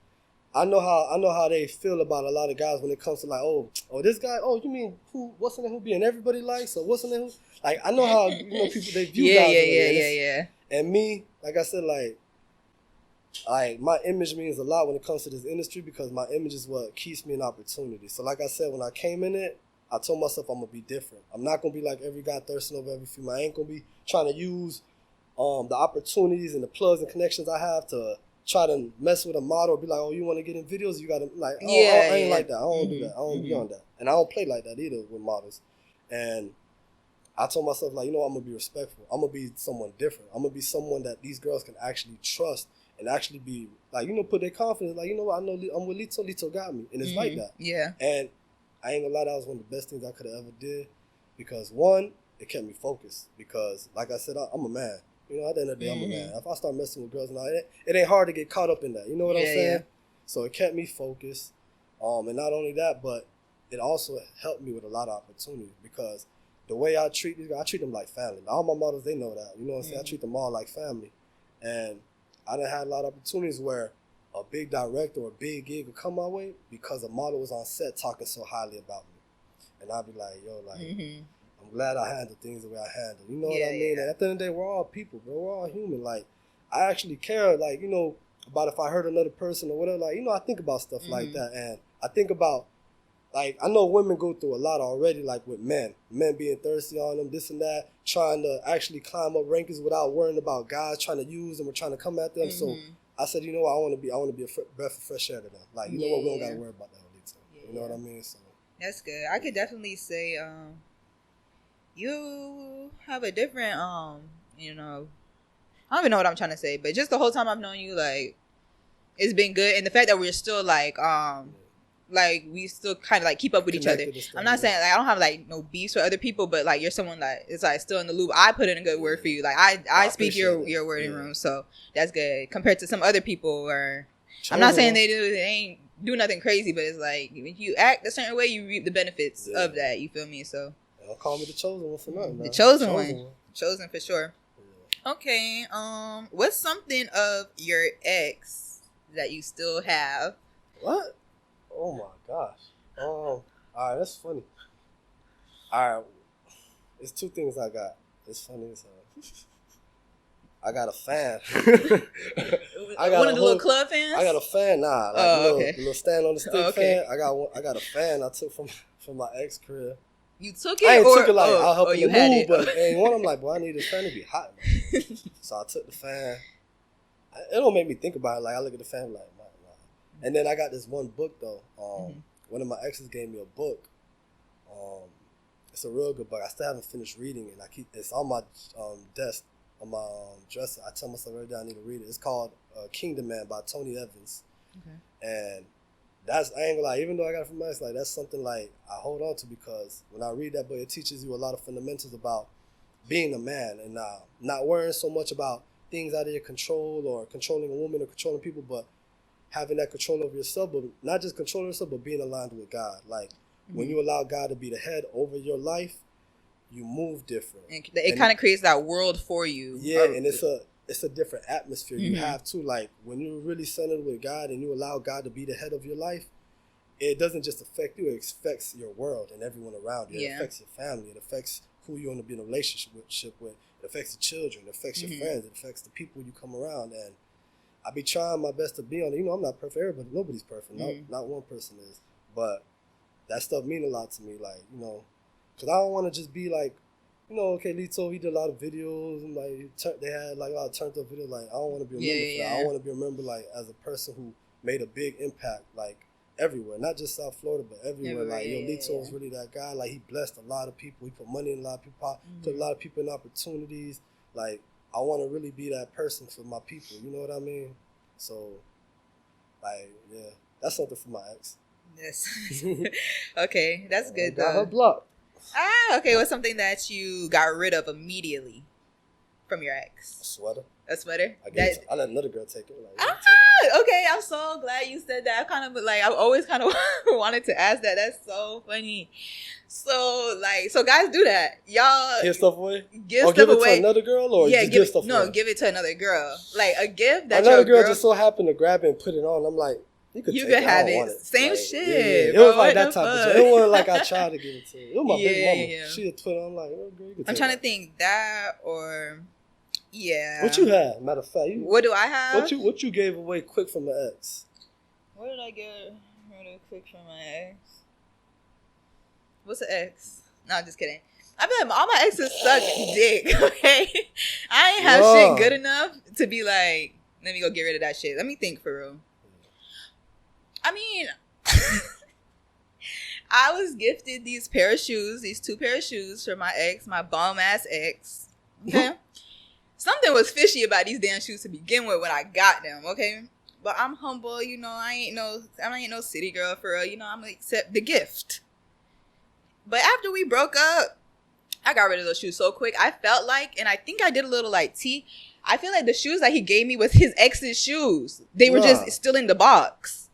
I know how they feel about a lot of guys when it comes to like, oh this guy, oh you mean what's in there who being everybody likes, or what's in there who, like I know how people they view guys. Yeah. And me, like I said, like my image means a lot when it comes to this industry because my image is what keeps me an opportunity. So like I said, when I came in it, I told myself I'm going to be different. I'm not going to be like every guy thirsting over every female. I ain't going to be trying to use the opportunities and the plugs and connections I have to try to mess with a model or be like, oh, you want to get in videos? You got to, like, I ain't like that. I don't do that. I don't be on that. And I don't play like that either with models. And I told myself, like, I'm going to be respectful. I'm going to be someone different. I'm going to be someone that these girls can actually trust and actually be, like, put their confidence, like, what, I know I'm with Lito, Lito got me. And it's like that. Yeah. And I ain't gonna lie, that was one of the best things I could have ever did because, one, it kept me focused because, like I said, I'm a man. At the end of the day, I'm a man. If I start messing with girls and all, it ain't hard to get caught up in that. You know what I'm saying? Yeah. So it kept me focused. And not only that, but it also helped me with a lot of opportunities because the way I treat these guys, I treat them like family. All my models, they know that. You know what I'm saying? I treat them all like family. And I done had a lot of opportunities where a big director or a big gig would come my way because a model was on set talking so highly about me. And I'd be like, I'm glad I handled things the way I handled. You know what I mean? And at the end of the day, we're all people, bro. We're all human. Like, I actually care, like, about if I hurt another person or whatever. Like, I think about stuff like that. And I think about, like, I know women go through a lot already, like with men being thirsty on them, this and that, trying to actually climb up rankings without worrying about guys trying to use them or trying to come at them. So I said, I want to be a breath of fresh air to them. Like, what, we don't got to worry about that. You know what I mean? So that's good. I could definitely say, you have a different, I don't even know what I'm trying to say, but just the whole time I've known you, like, it's been good. And the fact that we're still like we still kind of like keep up with each other. I'm not saying like I don't have like no beefs with other people, but like you're someone that is like still in the loop. I put in a good word for you. Like I speak your word in room, so that's good compared to some other people where I'm not saying they ain't do nothing crazy, but it's like if you act a certain way, you reap the benefits of that. You feel me? So don't call me the chosen one for nothing. The chosen one, chosen for sure. Yeah. Okay, what's something of your ex that you still have? What? Oh my gosh. All right, that's funny. All right, it's two things I got. It's funny as hell. I got a fan. I got one of the little club fans? I got a fan, like little stand on the stick fan. I got a fan I took from my ex career. You took it? I ain't took it like I'll help you move, but ain't one. I'm like, boy, I need this fan to be hot. So I took the fan. It don't make me think about it. Like I look at the fan like, nah. And then I got this one book though. One of my exes gave me a book. It's a real good book. I still haven't finished reading it. It's on my desk, on my dresser. I tell myself every day I need to read it. It's called Kingdom Man by Tony Evans. Okay. And I ain't gonna lie, even though I got it from my ex, like that's something like I hold on to because when I read that book, it teaches you a lot of fundamentals about being a man and not worrying so much about things out of your control or controlling a woman or controlling people, but having that control over yourself, but not just controlling yourself, but being aligned with God. Like when you allow God to be the head over your life, you move different. And it kind of creates that world for you. Yeah, and it's a different atmosphere you have too. Like when you're really centered with God and you allow God to be the head of your life, it doesn't just affect you, it affects your world and everyone around you. It affects your family. It affects who you want to be in a relationship with. It affects the children. It affects your friends. It affects the people you come around. And I be trying my best to be on it. I'm not perfect. Everybody, nobody's perfect. Not one person is. But that stuff mean a lot to me. Like, because I don't want to just be like, okay, Lito, he did a lot of videos and like they had like a lot of turned up videos. Like, I don't want to be remembered for that. I want to be remembered like as a person who made a big impact, like everywhere, not just South Florida, but everywhere. Lito was really that guy. Like, he blessed a lot of people. He put money in a lot of people, put a lot of people in opportunities. Like, I want to really be that person for my people. You know what I mean? So, like, yeah, that's something for my ex. Yes. Okay, that's good though. Got her blocked. Okay. What's something that you got rid of immediately from your ex? A sweater. A sweater? I let another girl take it. Like, okay, I'm so glad you said that. I always kind of wanted to ask that. That's so funny. So guys do that. Y'all give stuff away? Give it to another girl, or just give stuff away? No, give it to another girl. Like a gift that another girl just so happened to grab it and put it on. I'm like, you could have it. Same like, shit. Yeah. It was like that type of shit. It wasn't like I tried to give it to her. It was my big mama. Yeah. She had put it on like, girl, you could I'm trying to think that or... Yeah. What you had? Matter of fact, what do I have? What you gave away quick from the ex? What did I get rid of quick from my ex? What's the ex? No, I'm just kidding. I feel like all my exes suck dick. Okay, I ain't have shit good enough to be like, let me go get rid of that shit. Let me think for real. I mean, I was gifted these two pair of shoes from my ex, my bomb ass ex. Okay. Something was fishy about these damn shoes to begin with when I got them, okay? But I'm humble, I ain't no city girl for real, I'm gonna accept the gift. But after we broke up, I got rid of those shoes so quick. I felt like, and I think I did a little like I feel like the shoes that he gave me was his ex's shoes. They were just still in the box.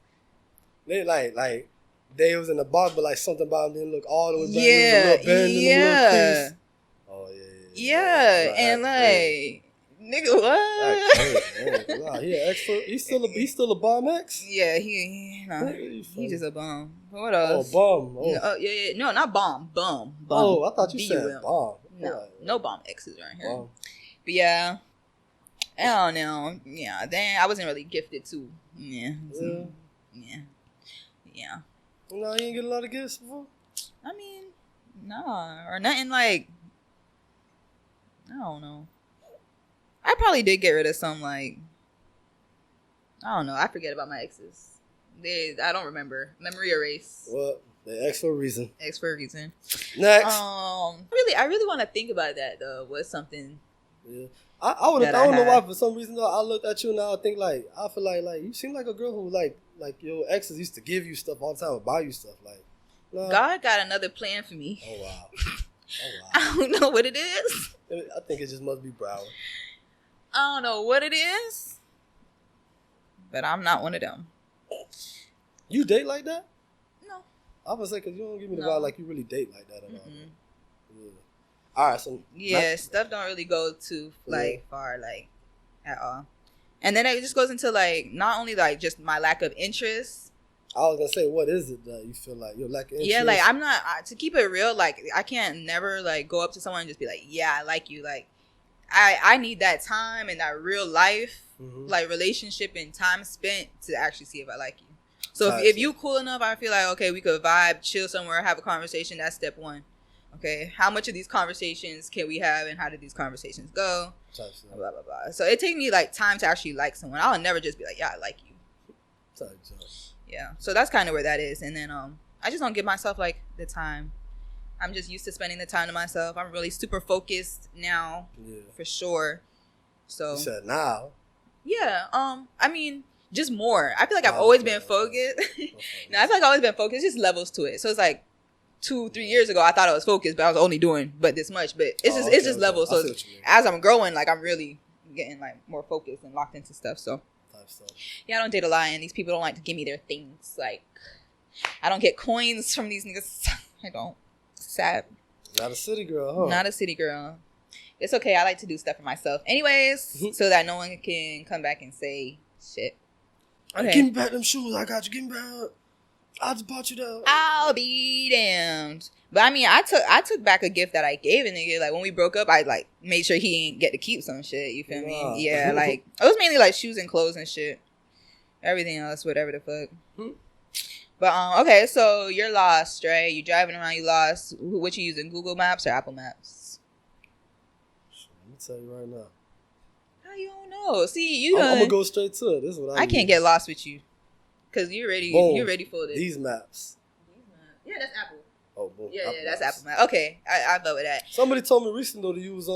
They like they was in the box, but like something about them didn't look all the way back. Yeah. Oh yeah. Yeah, and like, nigga, what? Wow, he's still a bomb ex? Yeah, he just a bum. What else? Oh, bum. Oh. No, not bomb, bum. Oh, I thought you said bomb. No bomb exes around here. But yeah, I don't know. Yeah, then I wasn't really gifted to. Yeah. No, you ain't get a lot of gifts before? I mean, nah, or nothing like. I don't know. I probably did get rid of some, like, I don't know. I forget about my exes. I don't remember. Memory erase. Well, the X for a reason. X for a reason. Next. I really want to think about that though. What's something? Yeah. I don't know why. For some reason though, I looked at you now. I think I feel like you seem like a girl who like your exes used to give you stuff all the time or buy you stuff. Like, nah. God got another plan for me. Oh wow. I don't know what it is. I think it just must be Broward. I don't know what it is, but I'm not one of them. You date like that? No. I was like, because you don't give me the vibe like you really date like that at all. Yeah. All right, so stuff don't really go too far at all, and then it just goes into not only just my lack of interest. I was gonna say, what is it that you feel like your lack of interest? Yeah, I'm not to keep it real. I can't never go up to someone and just be like, yeah, I like you. I need that time and that real life relationship and time spent to actually see if I like you. So if you cool enough, I feel like okay, we could vibe, chill somewhere, have a conversation. That's step one. Okay, how much of these conversations can we have, and how did these conversations go? Blah blah blah. So it takes me time to actually like someone. I'll never just be like, yeah, I like you. Yeah, so that's kind of where that is. And then I just don't give myself the time. I'm just used to spending the time to myself. I'm really super focused now, for sure. So you said now? Yeah. I mean, just more. I feel like I've always been focused. No, I feel like I've always been focused. Just levels to it. So it's 2-3 years ago, I thought I was focused, but I was only doing this much. But it's just levels. So as I'm growing, I'm really getting more focused and locked into stuff. So. Yeah, I don't date a lot, and these people don't like to give me their things. I don't get coins from these niggas. I don't. Sad. Not a city girl, huh? Not a city girl. It's okay. I like to do stuff for myself. Anyways, so that no one can come back and say shit. Okay. Give me back them shoes. I got you. Give me back. I just bought you that. I'll be damned. But I mean, I took back a gift that I gave a nigga. Like when we broke up, I like made sure he ain't get to keep some shit. You feel me? Yeah, like it was mainly like shoes and clothes and shit. Everything else, whatever the fuck. But okay, so you're lost, right? You driving around, you lost. What you using? Google Maps or Apple Maps? Let me tell you right now. How you don't know? See, I'm gonna go straight to it. This is what I can't get lost with you, cause you're ready. Boom. You're ready for this. These maps. Yeah, that's Apple. Oh, boom. Yeah, Apple that's maps. Apple Maps. Okay, I vote with that. Somebody told me recently though to use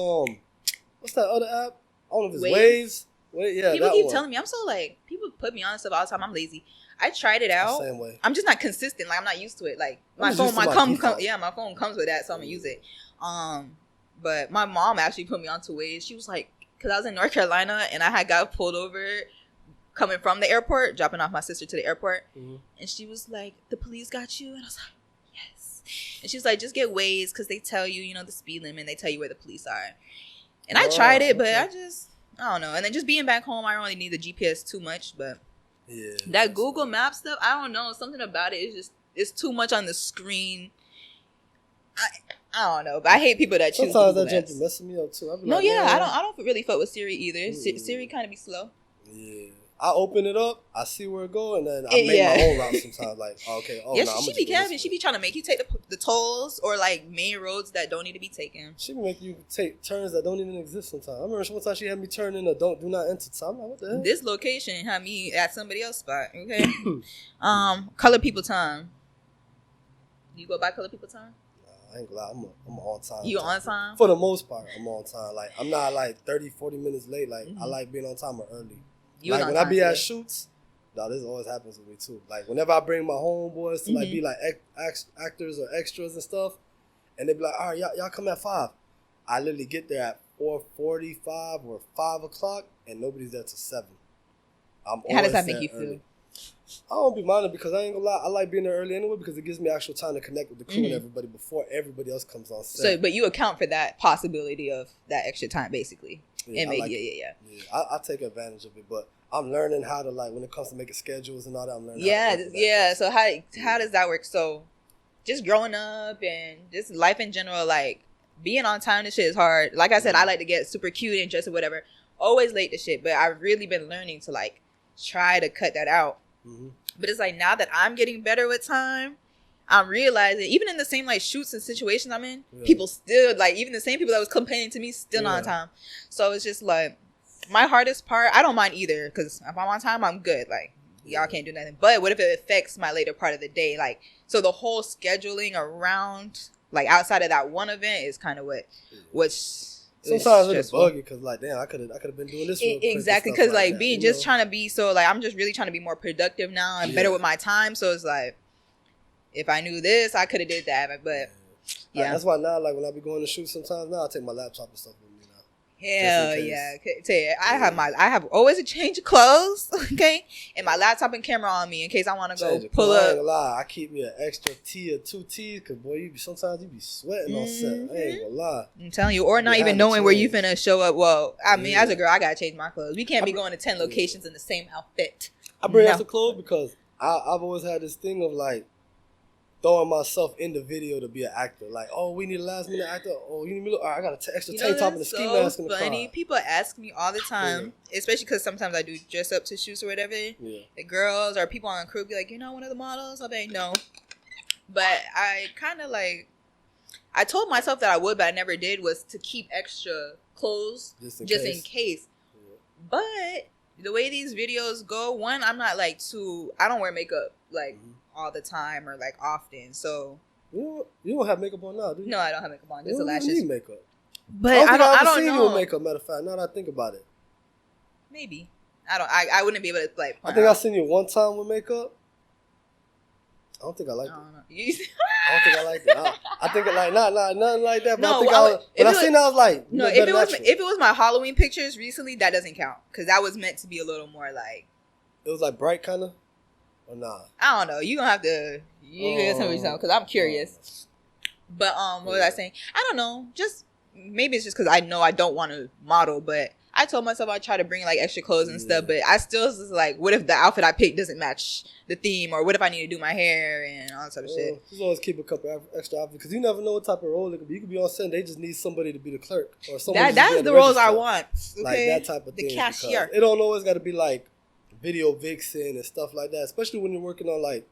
what's that other app? I don't know if it's Waze. Yeah, people keep telling me. I'm so like people put me on stuff all the time. I'm lazy. I tried it out. Same way. I'm just not consistent. Like I'm not used to it. Like my phone, my phone comes with that, so I'm gonna use it. But my mom actually put me onto Waze. She was like, because I was in North Carolina and I had got pulled over coming from the airport, dropping off my sister to the airport, and she was like, "The police got you," and I was like, "Yes." And she was like, "Just get Waze because they tell you, the speed limit. They tell you where the police are." And I tried it, but I don't know. And then just being back home, I don't really need the GPS too much, but. Yeah, that Google Maps stuff, I don't know. Something about it is just it's too much on the screen. I don't know, but I hate people that choose. Sometimes that jump be messing me up too. I don't really fuck with Siri either. Siri kind of be slow. Yeah, I open it up, I see where it go, and then I make my own route sometimes. Like, okay, she be capping. She be trying to make you take the tolls or like main roads that don't need to be taken. She be making you take turns that don't even exist sometimes. I remember one time she had me turn in a do not enter time. I'm like, what the hell? This location had me at somebody else's spot. Okay. Color people time. You go by color people time? I ain't gonna lie, I'm on time. You on time? For the most part, I'm on time. Like, I'm not like 30, 40 minutes late. Like, I like being on time or early. Like, when I be at shoots, this always happens with me too. Like, whenever I bring my homeboys to like be like actors or extras and stuff, and they be like, all right, y'all come at 5. I literally get there at 4:45 or 5 o'clock, and nobody's there till 7. How does that make you feel? I don't be minded because I ain't gonna lie. I like being there early anyway because it gives me actual time to connect with the crew and everybody before everybody else comes on set. So, but you account for that possibility of that extra time, basically. Yeah, I take advantage of it, but I'm learning how to like when it comes to making schedules and all that. I'm learning. Yeah. So how does that work? So, just growing up and just life in general, like being on time to shit is hard. Like I said, I like to get super cute and dress or whatever. Always late to shit, but I've really been learning to like try to cut that out. But it's like now that I'm getting better with time, I'm realizing even in the same like shoots and situations I'm in, people still like even the same people that was complaining to me still not on time. So it's just like my hardest part. I don't mind either because if I'm on time, I'm good. Like y'all can't do nothing. But what if it affects my later part of the day? Like so the whole scheduling around like outside of that one event is kind of what's. Sometimes it's buggy because like damn I could have been doing this exactly because like being just trying to be so like I'm just really trying to be more productive now and better with my time, so it's like if I knew this I could have did that, but that's why now like when I be going to shoot sometimes now I take my laptop and stuff with me now. Hell yeah. Tell you, I have always a change of clothes, okay, and my laptop and camera on me in case I want to go pull up. I ain't gonna lie, I keep me an extra tee or 2 tees because boy, sometimes you be sweating on set. I ain't gonna lie. I'm telling you, or not even knowing where you finna show up. Well, I mean, as a girl, I gotta change my clothes. We can't be going to 10 locations in the same outfit. I bring extra clothes because I've always had this thing of like throwing myself in the video to be an actor. Like, oh, we need a last minute actor. Oh, you need me. I got an extra tank top and a ski mask in the car. People ask me all the time, especially because sometimes I do dress up to shoots or whatever. Yeah. The girls or people on the crew be like, one of the models? I'll be like, no. But I kind of like, I told myself that I would, but I never did, was to keep extra clothes just in case. Yeah. But the way these videos go, one, I'm not like I don't wear makeup like all the time or like often, so you don't have makeup on now, do you? No, I don't have makeup on. Just the lashes. You need makeup. But I don't seen know. You with makeup. Matter of fact, now that I think about it, maybe I wouldn't be able to like. I think I seen you one time with makeup. I don't think I like it. I don't think I like it. I think it like nothing like that. But no, I seen that I was like, no. If it was my Halloween pictures recently, that doesn't count because that was meant to be a little more like. It was like bright kind of. Or nah? I don't know. You gonna have to. You gotta tell me something because I'm curious. But what was I saying? I don't know. Just maybe it's just because I know I don't want to model, but I told myself I'd try to bring like extra clothes and stuff, but I still was like, what if the outfit I picked doesn't match the theme, or what if I need to do my hair and all that sort of shit. Just always keep a couple extra outfits because you never know what type of role it could be. You could be on set and they just need somebody to be the clerk or someone. That's the roles I want. Okay? Like that type of thing. The cashier. It don't always got to be like video vixen and stuff like that, especially when you're working on like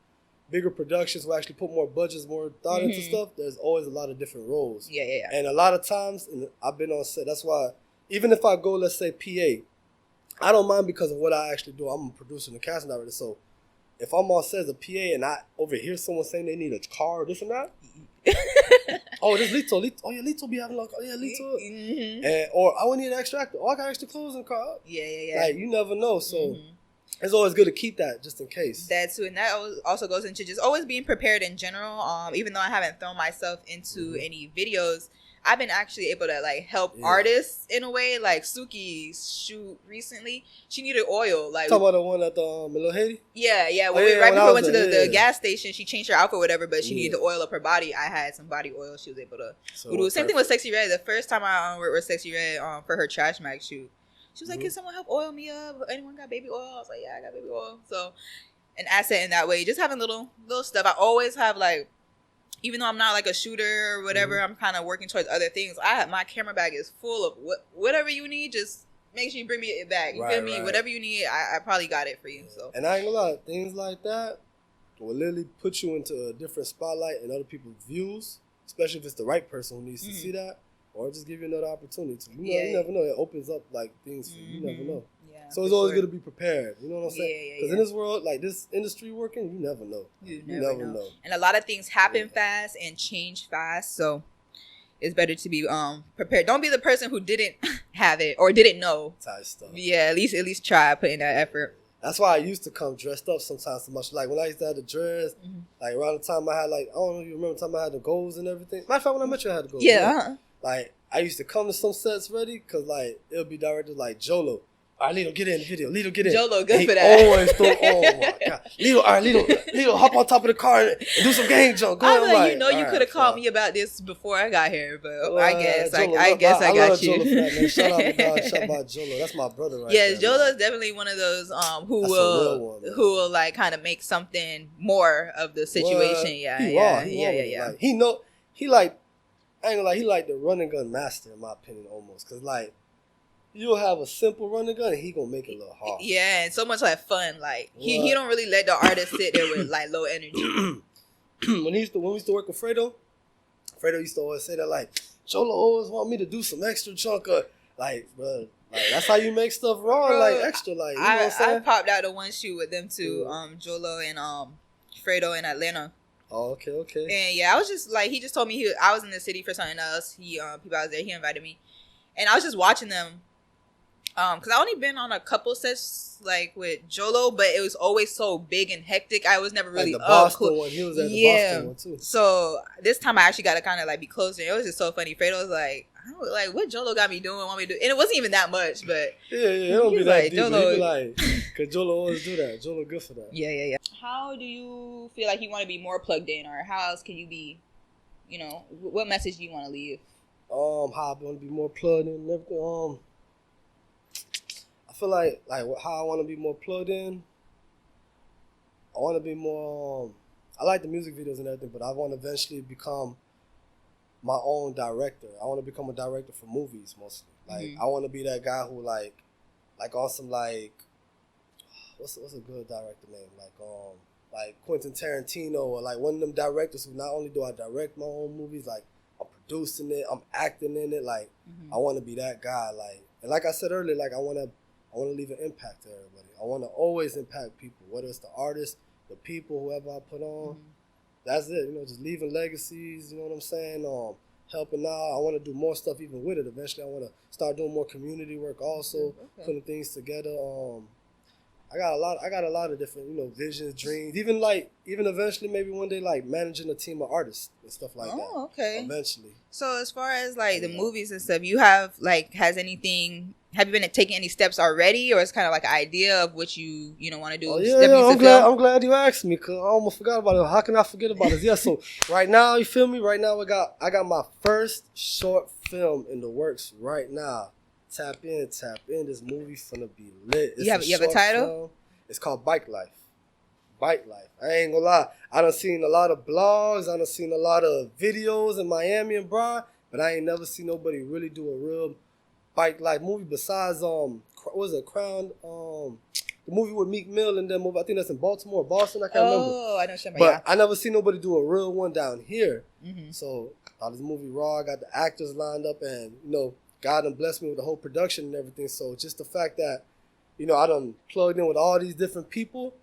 bigger productions where actually put more budgets, more thought into stuff. There's always a lot of different roles. Yeah. And a lot of times, and I've been on set, that's why even if I go, let's say PA, I don't mind because of what I actually do. I'm a producer and a casting director, so if I'm on set as a PA and I overhear someone saying they need a car or this and that, oh, this Lito. Oh, yeah, Lito be having like, oh, yeah, Lito. Mm-hmm. And, or I want to need an extra actor. Oh, I got extra clothes in the car. Yeah. Like, you never know, so it's always good to keep that just in case. That too, and that also goes into just always being prepared in general. Even though I haven't thrown myself into any videos, I've been actually able to like help artists in a way. Like Suki's shoot recently, she needed oil. Like talking about the one at the Little Haiti. Yeah. Right before we went to the gas station, she changed her outfit, or whatever. But she needed the oil up her body. I had some body oil. She was able to do. Same thing with Sexy Red. The first time I worked with Sexy Red for her Trash Mag shoot, she was like, "Can someone help oil me up? Anyone got baby oil?" I was like, "Yeah, I got baby oil." So an asset in that way. Just having little stuff. I always have like. Even though I'm not like a shooter or whatever, I'm kind of working towards other things. My camera bag is full of whatever you need. Just make sure you bring me it back. You feel me? Whatever you need, I probably got it for you. So. And I ain't gonna lie, things like that will literally put you into a different spotlight and other people's views, especially if it's the right person who needs to see that, or just give you another opportunity. You never know. It opens up like things for you. You never know. Yeah, so it's always good to be prepared. You know what I'm saying? Because in this world, like this industry working, you never know. You never know. And a lot of things happen fast and change fast. So it's better to be prepared. Don't be the person who didn't have it or didn't know. Type stuff. Yeah, at least try putting that effort. That's why I used to come dressed up sometimes so much. Like when I used to have the dress, like around the time I had like, I don't know if you remember the time I had the goals and everything. Matter of fact, when I met you, I had the goals. Yeah. Like I used to come to some sets ready because like it would be directed like Jolo. All right, Lito, get in the video. Lito, get in. Jolo, good for that. Always throw, oh my God. Lito, all right, Lito, hop on top of the car and do some gang jump. Go like, you know, you could have called me about this before I got here, but I guess I got you. Jolo for that, man. Shout out to God. Shout out Jolo. That's my brother right there. Yeah, Jolo is definitely one of those who will like kind of make something more of the situation. Yeah. Like, he like, I ain't gonna lie, he like the run and gun master in my opinion almost, cause like. You'll have a simple running gun and he gonna make it a little hard. Yeah, and so much like fun. Like he don't really let the artist sit there with like low energy. when we used to work with Fredo used to always say that like Jolo always want me to do some extra chunk of like, bro, like that's how you make stuff wrong, bro, like extra, like you know what I'm saying? I popped out the one shoot with them too, Jolo and Fredo in Atlanta. Oh, okay. And yeah, I was just like, he just told me I was in the city for something else. People I was there, he invited me, and I was just watching them. Cause I only been on a couple sets like with Jolo, but it was always so big and hectic. I was never really like the Boston one. He was at the Boston one too. So this time I actually got to kind of like be closer. It was just so funny. Fredo was like, I don't like what Jolo got me doing, want me to do, and it wasn't even that much, but it don't be that like, deep. Jolo, he be like, cause Jolo always do that. Jolo good for that. Yeah. How do you feel like you want to be more plugged in, or how else can you be? You know, what message do you want to leave? How I want to be more plugged in and everything. I feel like how I want to be more plugged in. I want to be more. I like the music videos and everything, but I want to eventually become my own director. I want to become a director for movies mostly. Like I want to be that guy who like on some like what's a good director name like Quentin Tarantino or like one of them directors who not only do I direct my own movies, like I'm producing it, I'm acting in it. Like I want to be that guy. Like and like I said earlier, like I want to leave an impact to everybody. I want to always impact people, whether it's the artists, the people, whoever I put on. That's it. You know, just leaving legacies. You know what I'm saying? Helping out. I want to do more stuff even with it. Eventually, I want to start doing more community work. Also, putting things together. I got a lot of different, visions, dreams. Even eventually, maybe one day, like managing a team of artists and stuff like that. Oh, okay. Eventually. So as far as like the movies and stuff, you have have you been taking any steps already, or it's kind of like an idea of what you want to do? Oh, I'm glad you asked me, because I almost forgot about it. How can I forget about it? Yeah, so right now, you feel me? Right now, I got my first short film in the works right now. Tap in. This movie finna be lit. You have a title? Film. It's called Bike Life. Bike Life. I ain't gonna lie. I done seen a lot of blogs. I done seen a lot of videos in Miami and Bron, but I ain't never seen nobody really do a real bike life movie besides what was it, Crown? The movie with Meek Mill and that movie. I think that's in Baltimore or Boston. I can't remember. Oh, I know what But I never seen nobody do a real one down here. Mm-hmm. So I thought this movie raw. I got the actors lined up, and God done blessed me with the whole production and everything. So just the fact that I done plugged in with all these different people.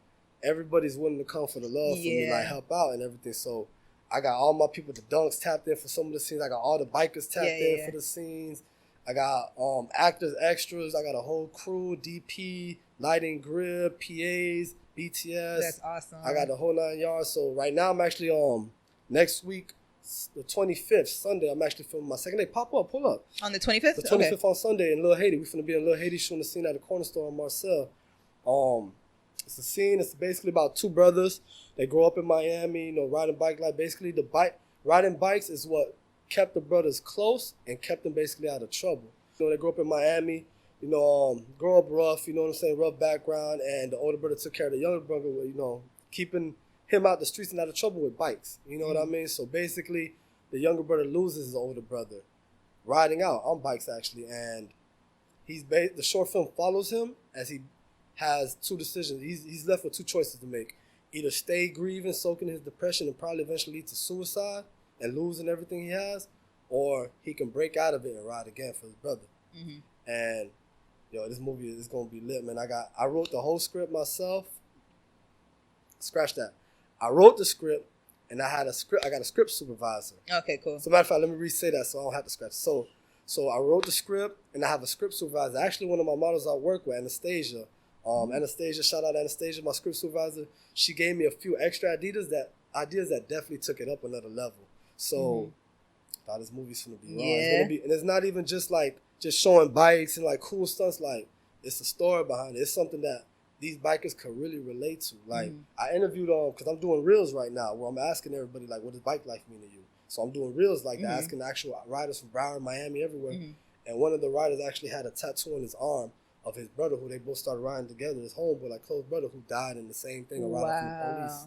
Everybody's willing to come for the love for me, like help out and everything. So I got all my people, the dunks tapped in for some of the scenes. I got all the bikers tapped in for the scenes. I got actors, extras. I got a whole crew, DP, lighting, grip, PAs, BTS. That's awesome. I got the whole 9 yards. So right now I'm actually next week, the 25th, Sunday, I'm actually filming my second day. Pull up. On the 25th? The 25th on Sunday in Little Haiti. We're finna be in Little Haiti shooting the scene at the corner store in Marcel. It's a scene. It's basically about two brothers. They grow up in Miami, riding bike life. Basically, riding bikes is what kept the brothers close and kept them basically out of trouble. They grew up in Miami, grow up rough, rough background, and the older brother took care of the younger brother, keeping him out the streets and out of trouble with bikes. You know what I mean? So basically, the younger brother loses his older brother riding out on bikes, actually, and the short film follows him as he has two decisions. He's left with two choices to make. Either stay grieving, soaking his depression, and probably eventually lead to suicide and losing everything he has, or he can break out of it and ride again for his brother. Mm-hmm. And this movie is gonna be lit, man. I wrote the whole script myself. Scratch that. I wrote the script, and I got a script supervisor. Okay, cool. So matter of fact, let me re-say that so I don't have to scratch. So I wrote the script, and I have a script supervisor. Actually, one of my models I work with, Anastasia. Anastasia, shout out Anastasia, my script supervisor. She gave me a few extra ideas that definitely took it up another level. So I thought this movie's gonna be raw. It's gonna be, and it's not even just showing bikes and like cool stunts. Like, it's a story behind it. It's something that these bikers could really relate to. Like, I interviewed because I'm doing reels right now where I'm asking everybody like, what does bike life mean to you? So I'm doing reels like that, asking the actual riders from Broward, Miami, everywhere. And one of the riders actually had a tattoo on his arm of his brother, who they both started riding together, his homeboy, like close brother, who died in the same thing, a rider from the police.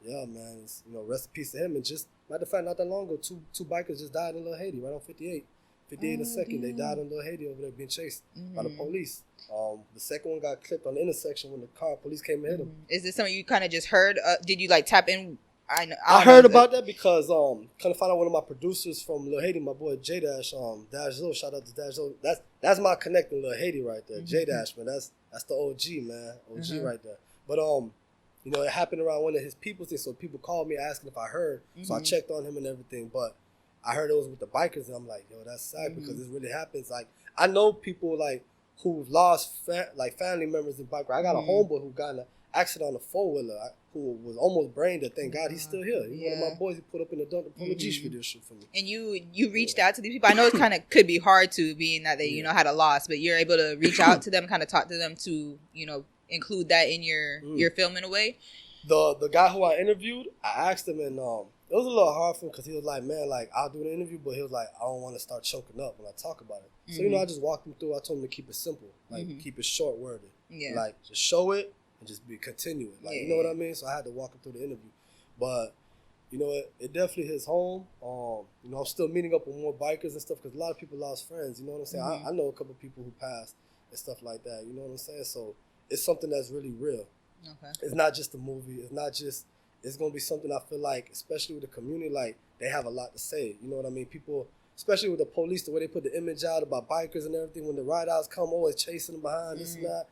Yeah, man. It's, rest in peace to him. And just, matter of fact, not that long ago, two bikers just died in Little Haiti, right on 58. 58 and second, they died in Little Haiti over there being chased by the police. The second one got clipped on the intersection when the police came and hit him. Is this something you kind of just heard? Did you tap in? I heard about that because kind of found out one of my producers from Little Haiti, my boy J-Dash, Dash-Zo, shout out to Dash-Zo. That's my connect in Little Haiti right there. J-Dash, man, that's the OG, man. OG right there. But it happened around one of his people's things, so people called me asking if I heard. So I checked on him and everything, but I heard it was with the bikers, and I'm like, yo, that's sad because this really happens. Like, I know people who've lost family members in bike ride. I got a homeboy who got in an accident on a 4-wheeler who was almost brain dead. Thank God he's still here. He's one of my boys. He put up in the dump the G for this shit for me. And you reached out to these people. I know it kind of could be hard to, being that they had a loss, but you're able to reach out to them, kind of talk to them to include that in your film in a way. The guy who I interviewed, I asked him, and it was a little hard for him because he was like, man, I'll do the interview, but he was like, I don't want to start choking up when I talk about it. So I just walked him through. I told him to keep it simple, keep it short worded, just show it and just continue it, you know what I mean. So I had to walk him through the interview, but it definitely hits home. I'm still meeting up with more bikers and stuff because a lot of people lost friends. You know what I'm saying? I know a couple of people who passed and stuff like that. You know what I'm saying? So it's something that's really real. Okay. It's not just a movie. It's going to be something I feel like, especially with the community, they have a lot to say. You know what I mean? People, especially with the police, the way they put the image out about bikers and everything, when the ride-outs come, always chasing them behind, this and that.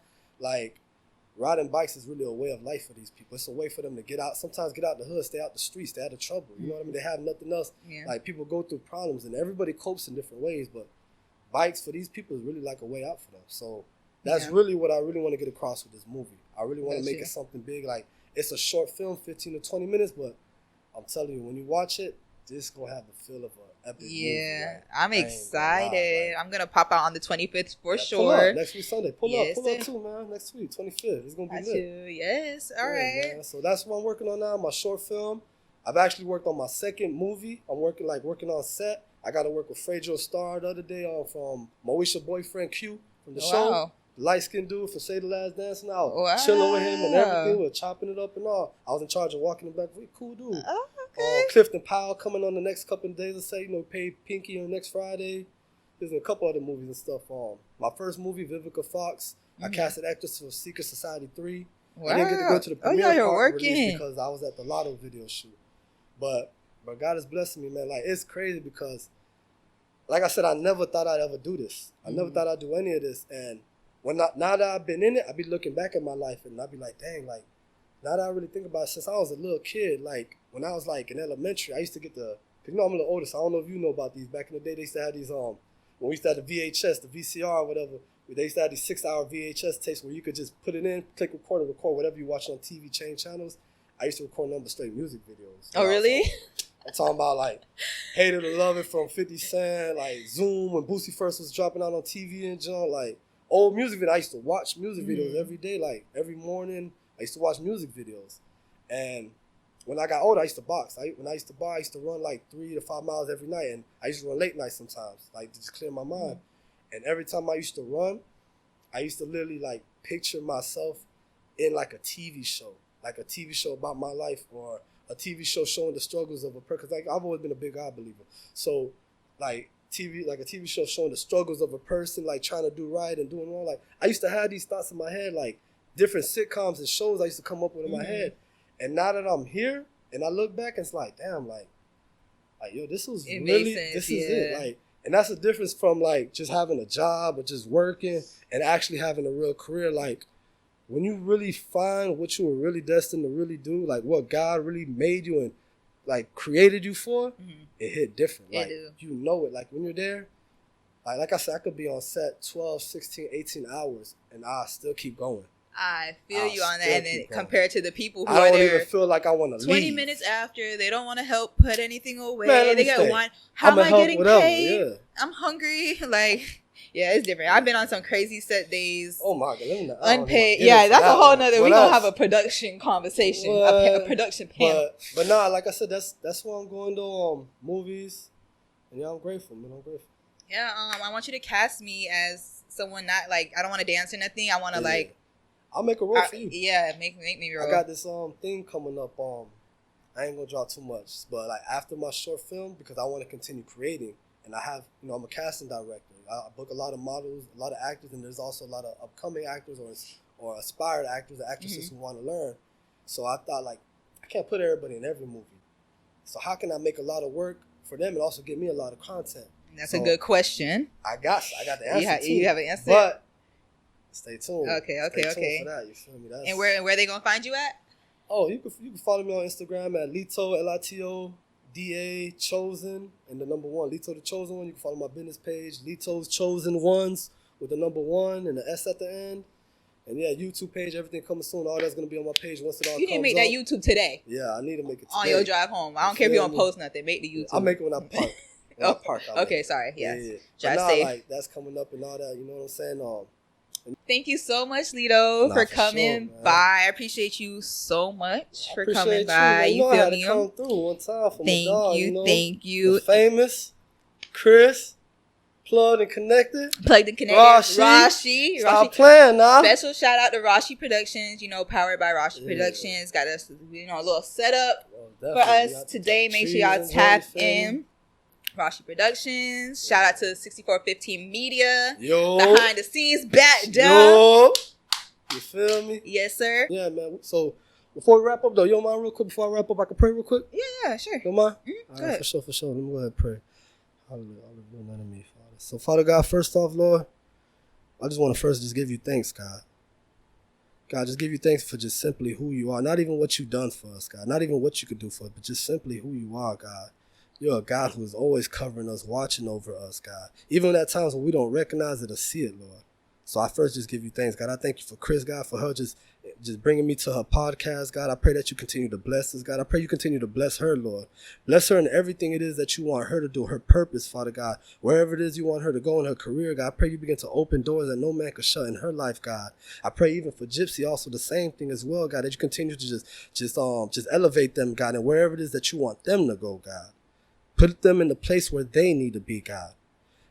Riding bikes is really a way of life for these people. It's a way for them to get out, sometimes get out the hood, stay out the streets, stay out of trouble. You know what I mean? They have nothing else. Yeah. People go through problems, and everybody copes in different ways, but bikes for these people is really like a way out for them. So that's really what I really want to get across with this movie. I really want to make it something big. It's a short film, 15 to 20 minutes, but I'm telling you, when you watch it, this is going to have the feel of an epic movie. I'm excited. I'm going to pop out on the 25th for sure. Pull up next week Sunday. Pull up too, man. Next week, 25th. It's going to be lit. Yes, all right. Man. So that's what I'm working on now, my short film. I've actually worked on my second movie. I'm working on set. I got to work with Frejo Star the other day from Moesha boyfriend Q from the show. The light-skinned dude from Say the Last Dance. And I was chilling with him and everything. We were chopping it up and all. I was in charge of walking him back. Really cool dude. Oh, okay. Clifton Powell coming on the next couple of days. Let's say, paid Pinky on next Friday. There's a couple other movies and stuff. My first movie, Vivica Fox. I casted actors for Secret Society 3. Wow. I didn't get to go to the premiere part release because I was at the Lito video shoot. But God is blessing me, man. Like, it's crazy because, like I said, I never thought I'd ever do this. I never thought I'd do any of this. And now that I've been in it, I'd be looking back at my life and I'd be like, dang, like, now that I really think about it, since I was a little kid, like, when I was, like, in elementary, I used to get I'm a little older, so I don't know if you know about these. Back in the day, they used to have these, when we used to have the VHS, the VCR or whatever, they used to have these 6-hour VHS tapes where you could just put it in, click record, and record whatever you watch on TV, change channels. I used to record number straight music videos. Oh, really? I'm talking about, like, Hated to Love It from 50 Cent, like, Zoom, when Boosie first was dropping out on TV and junk, like, old music videos. I used to watch music videos every day, like, every morning. I used to watch music videos. And when I got older, I used to box. When I used to box, I used to run, like, 3 to 5 miles every night. And I used to run late nights sometimes, like, to just clear my mind. And every time I used to run, I used to literally, like, picture myself in, like, a TV show about my life, or a TV show showing the struggles of a person. Like, I've always been a big God believer. So, like a TV show showing the struggles of a person, like, trying to do right and doing wrong. Like, I used to have these thoughts in my head, like, different sitcoms and shows I used to come up with in my head. And now that I'm here and I look back, it's like, damn, like, yo, this is it. Like, and that's the difference from, like, just having a job or just working and actually having a real career. Like, when you really find what you were really destined to really do, like what God really made you and, like, created you for, it hit different. Like, you know it. Like, when you're there, like I said, I could be on set 12, 16, 18 hours and I still keep going. I feel you on that. And then compared to the people who are there, I don't even feel like I want to 20 leave. minutes after, they don't want to help put anything away. Man, they get one. How am I getting paid? Yeah. I'm hungry. Like, yeah, it's different. I've been on some crazy set days. Oh my God. Unpaid. Yeah, that's a whole nother. We're going to have a production conversation. A production panel. But nah, like I said, that's what I'm going to, movies. And yeah, I'm grateful, man. I'm grateful. Yeah, I want you to cast me as someone not, like, I don't want to dance or nothing. I want to, like, I'll make a role for you. Yeah, make me roll. I got this thing coming up. I ain't gonna drop too much, but like after my short film, because I want to continue creating, and I have, I'm a casting director. I book a lot of models, a lot of actors, and there's also a lot of upcoming actors or aspired actors or actresses who want to learn. So I thought, like, I can't put everybody in every movie. So how can I make a lot of work for them and also give me a lot of content? That's a good question. I got the answer too. You have an answer? But stay tuned. Okay. Stay tuned for that. You feel me? And where they gonna find you at? Oh, you can follow me on Instagram at Lito, LitoDaChosen, and the number 1, LitoDaChosen1. You can follow my business page, LitoDaChosen1s with the number 1 and the S at the end. And yeah, YouTube page, everything coming soon. All that's gonna be on my page once it all comes up. You need to make that YouTube today. Yeah, I need to make it today. On your drive home. I don't care if you don't post nothing. Make the YouTube. I'll make it when I park. Okay, sorry. Yes. Yeah. But now, like, that's coming up and all that. You know what I'm saying? Thank you so much, Lito, for coming by. I appreciate you so much for coming by. You feel me? Come through one time for my dog. Thank you. The famous Chris, plugged and connected. Rashi. Stop playing now. Special shout out to Rashi Productions. Powered by Rashi Productions. Got us, a little setup for us today. Make sure y'all tap in. Rashi Productions. Shout out to 6415 Media. Yo. Behind the scenes, back down. Yo. You feel me? Yes, sir. Yeah, man. So, before we wrap up, though, you don't mind real quick? Before I wrap up, I can pray real quick? Yeah, sure. You don't mind? Mm-hmm. All right, for sure. Let me go ahead and pray. Hallelujah. None of me, Father. So, Father God, first off, Lord, I just want to first just give you thanks, God. God, just give you thanks for just simply who you are. Not even what you've done for us, God. Not even what you could do for us, but just simply who you are, God. You're a God who is always covering us, watching over us, God. Even at times when we don't recognize it or see it, Lord. So I first just give you thanks, God. I thank you for Chris, God, for her just bringing me to her podcast, God. I pray that you continue to bless us, God. I pray you continue to bless her, Lord. Bless her in everything it is that you want her to do, her purpose, Father God. Wherever it is you want her to go in her career, God, I pray you begin to open doors that no man can shut in her life, God. I pray even for Gypsy also the same thing as well, God, that you continue to just elevate them, God, and wherever it is that you want them to go, God. Put them in the place where they need to be, God.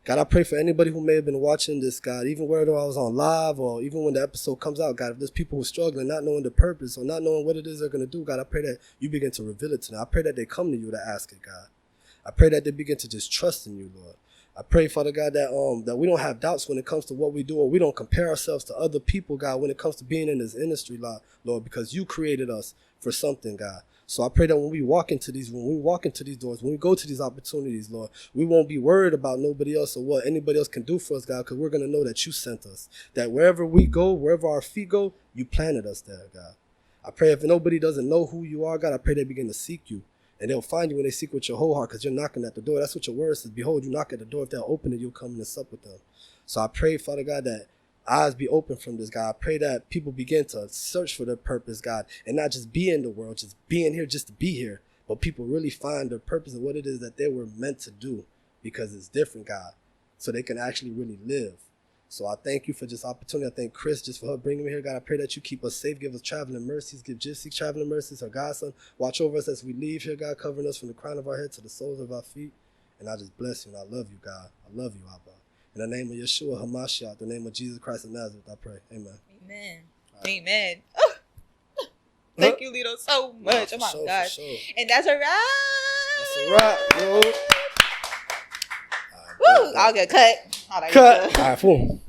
God, I pray for anybody who may have been watching this, God, even whether I was on live or even when the episode comes out, God, if there's people who are struggling, not knowing the purpose or not knowing what it is they're going to do, God, I pray that you begin to reveal it to them. I pray that they come to you to ask it, God. I pray that they begin to just trust in you, Lord. I pray, Father God, that we don't have doubts when it comes to what we do, or we don't compare ourselves to other people, God, when it comes to being in this industry, Lord, because you created us for something, God. So I pray that when we walk into these rooms, when we walk into these doors, when we go to these opportunities, Lord, we won't be worried about nobody else or what anybody else can do for us, God, because we're going to know that you sent us, that wherever we go, wherever our feet go, you planted us there, God. I pray if nobody doesn't know who you are, God, I pray they begin to seek you. And they'll find you when they seek with your whole heart, because you're knocking at the door. That's what your word says. Behold, you knock at the door. If they'll open it, you'll come and sup with them. So I pray, Father God, that eyes be open from this, God. I pray that people begin to search for their purpose, God, and not just be in the world, just being here just to be here, but people really find their purpose and what it is that they were meant to do, because it's different, God, so they can actually really live. So I thank you for this opportunity. I thank Chris just for her bringing me here, God. I pray that you keep us safe, give us traveling mercies, give Gypsy traveling mercies, her godson. Watch over us as we leave here, God, covering us from the crown of our head to the soles of our feet. And I just bless you and I love you, God. I love you, Abba. In the name of Yeshua HaMashiach, the name of Jesus Christ of Nazareth, I pray. Amen. Amen. Right. Amen. Oh. Thank you, Lito, so much. Oh, my gosh. Sure. And that's a wrap. That's a wrap, yo. Woo! I'll get cut. Cut. All right, fool.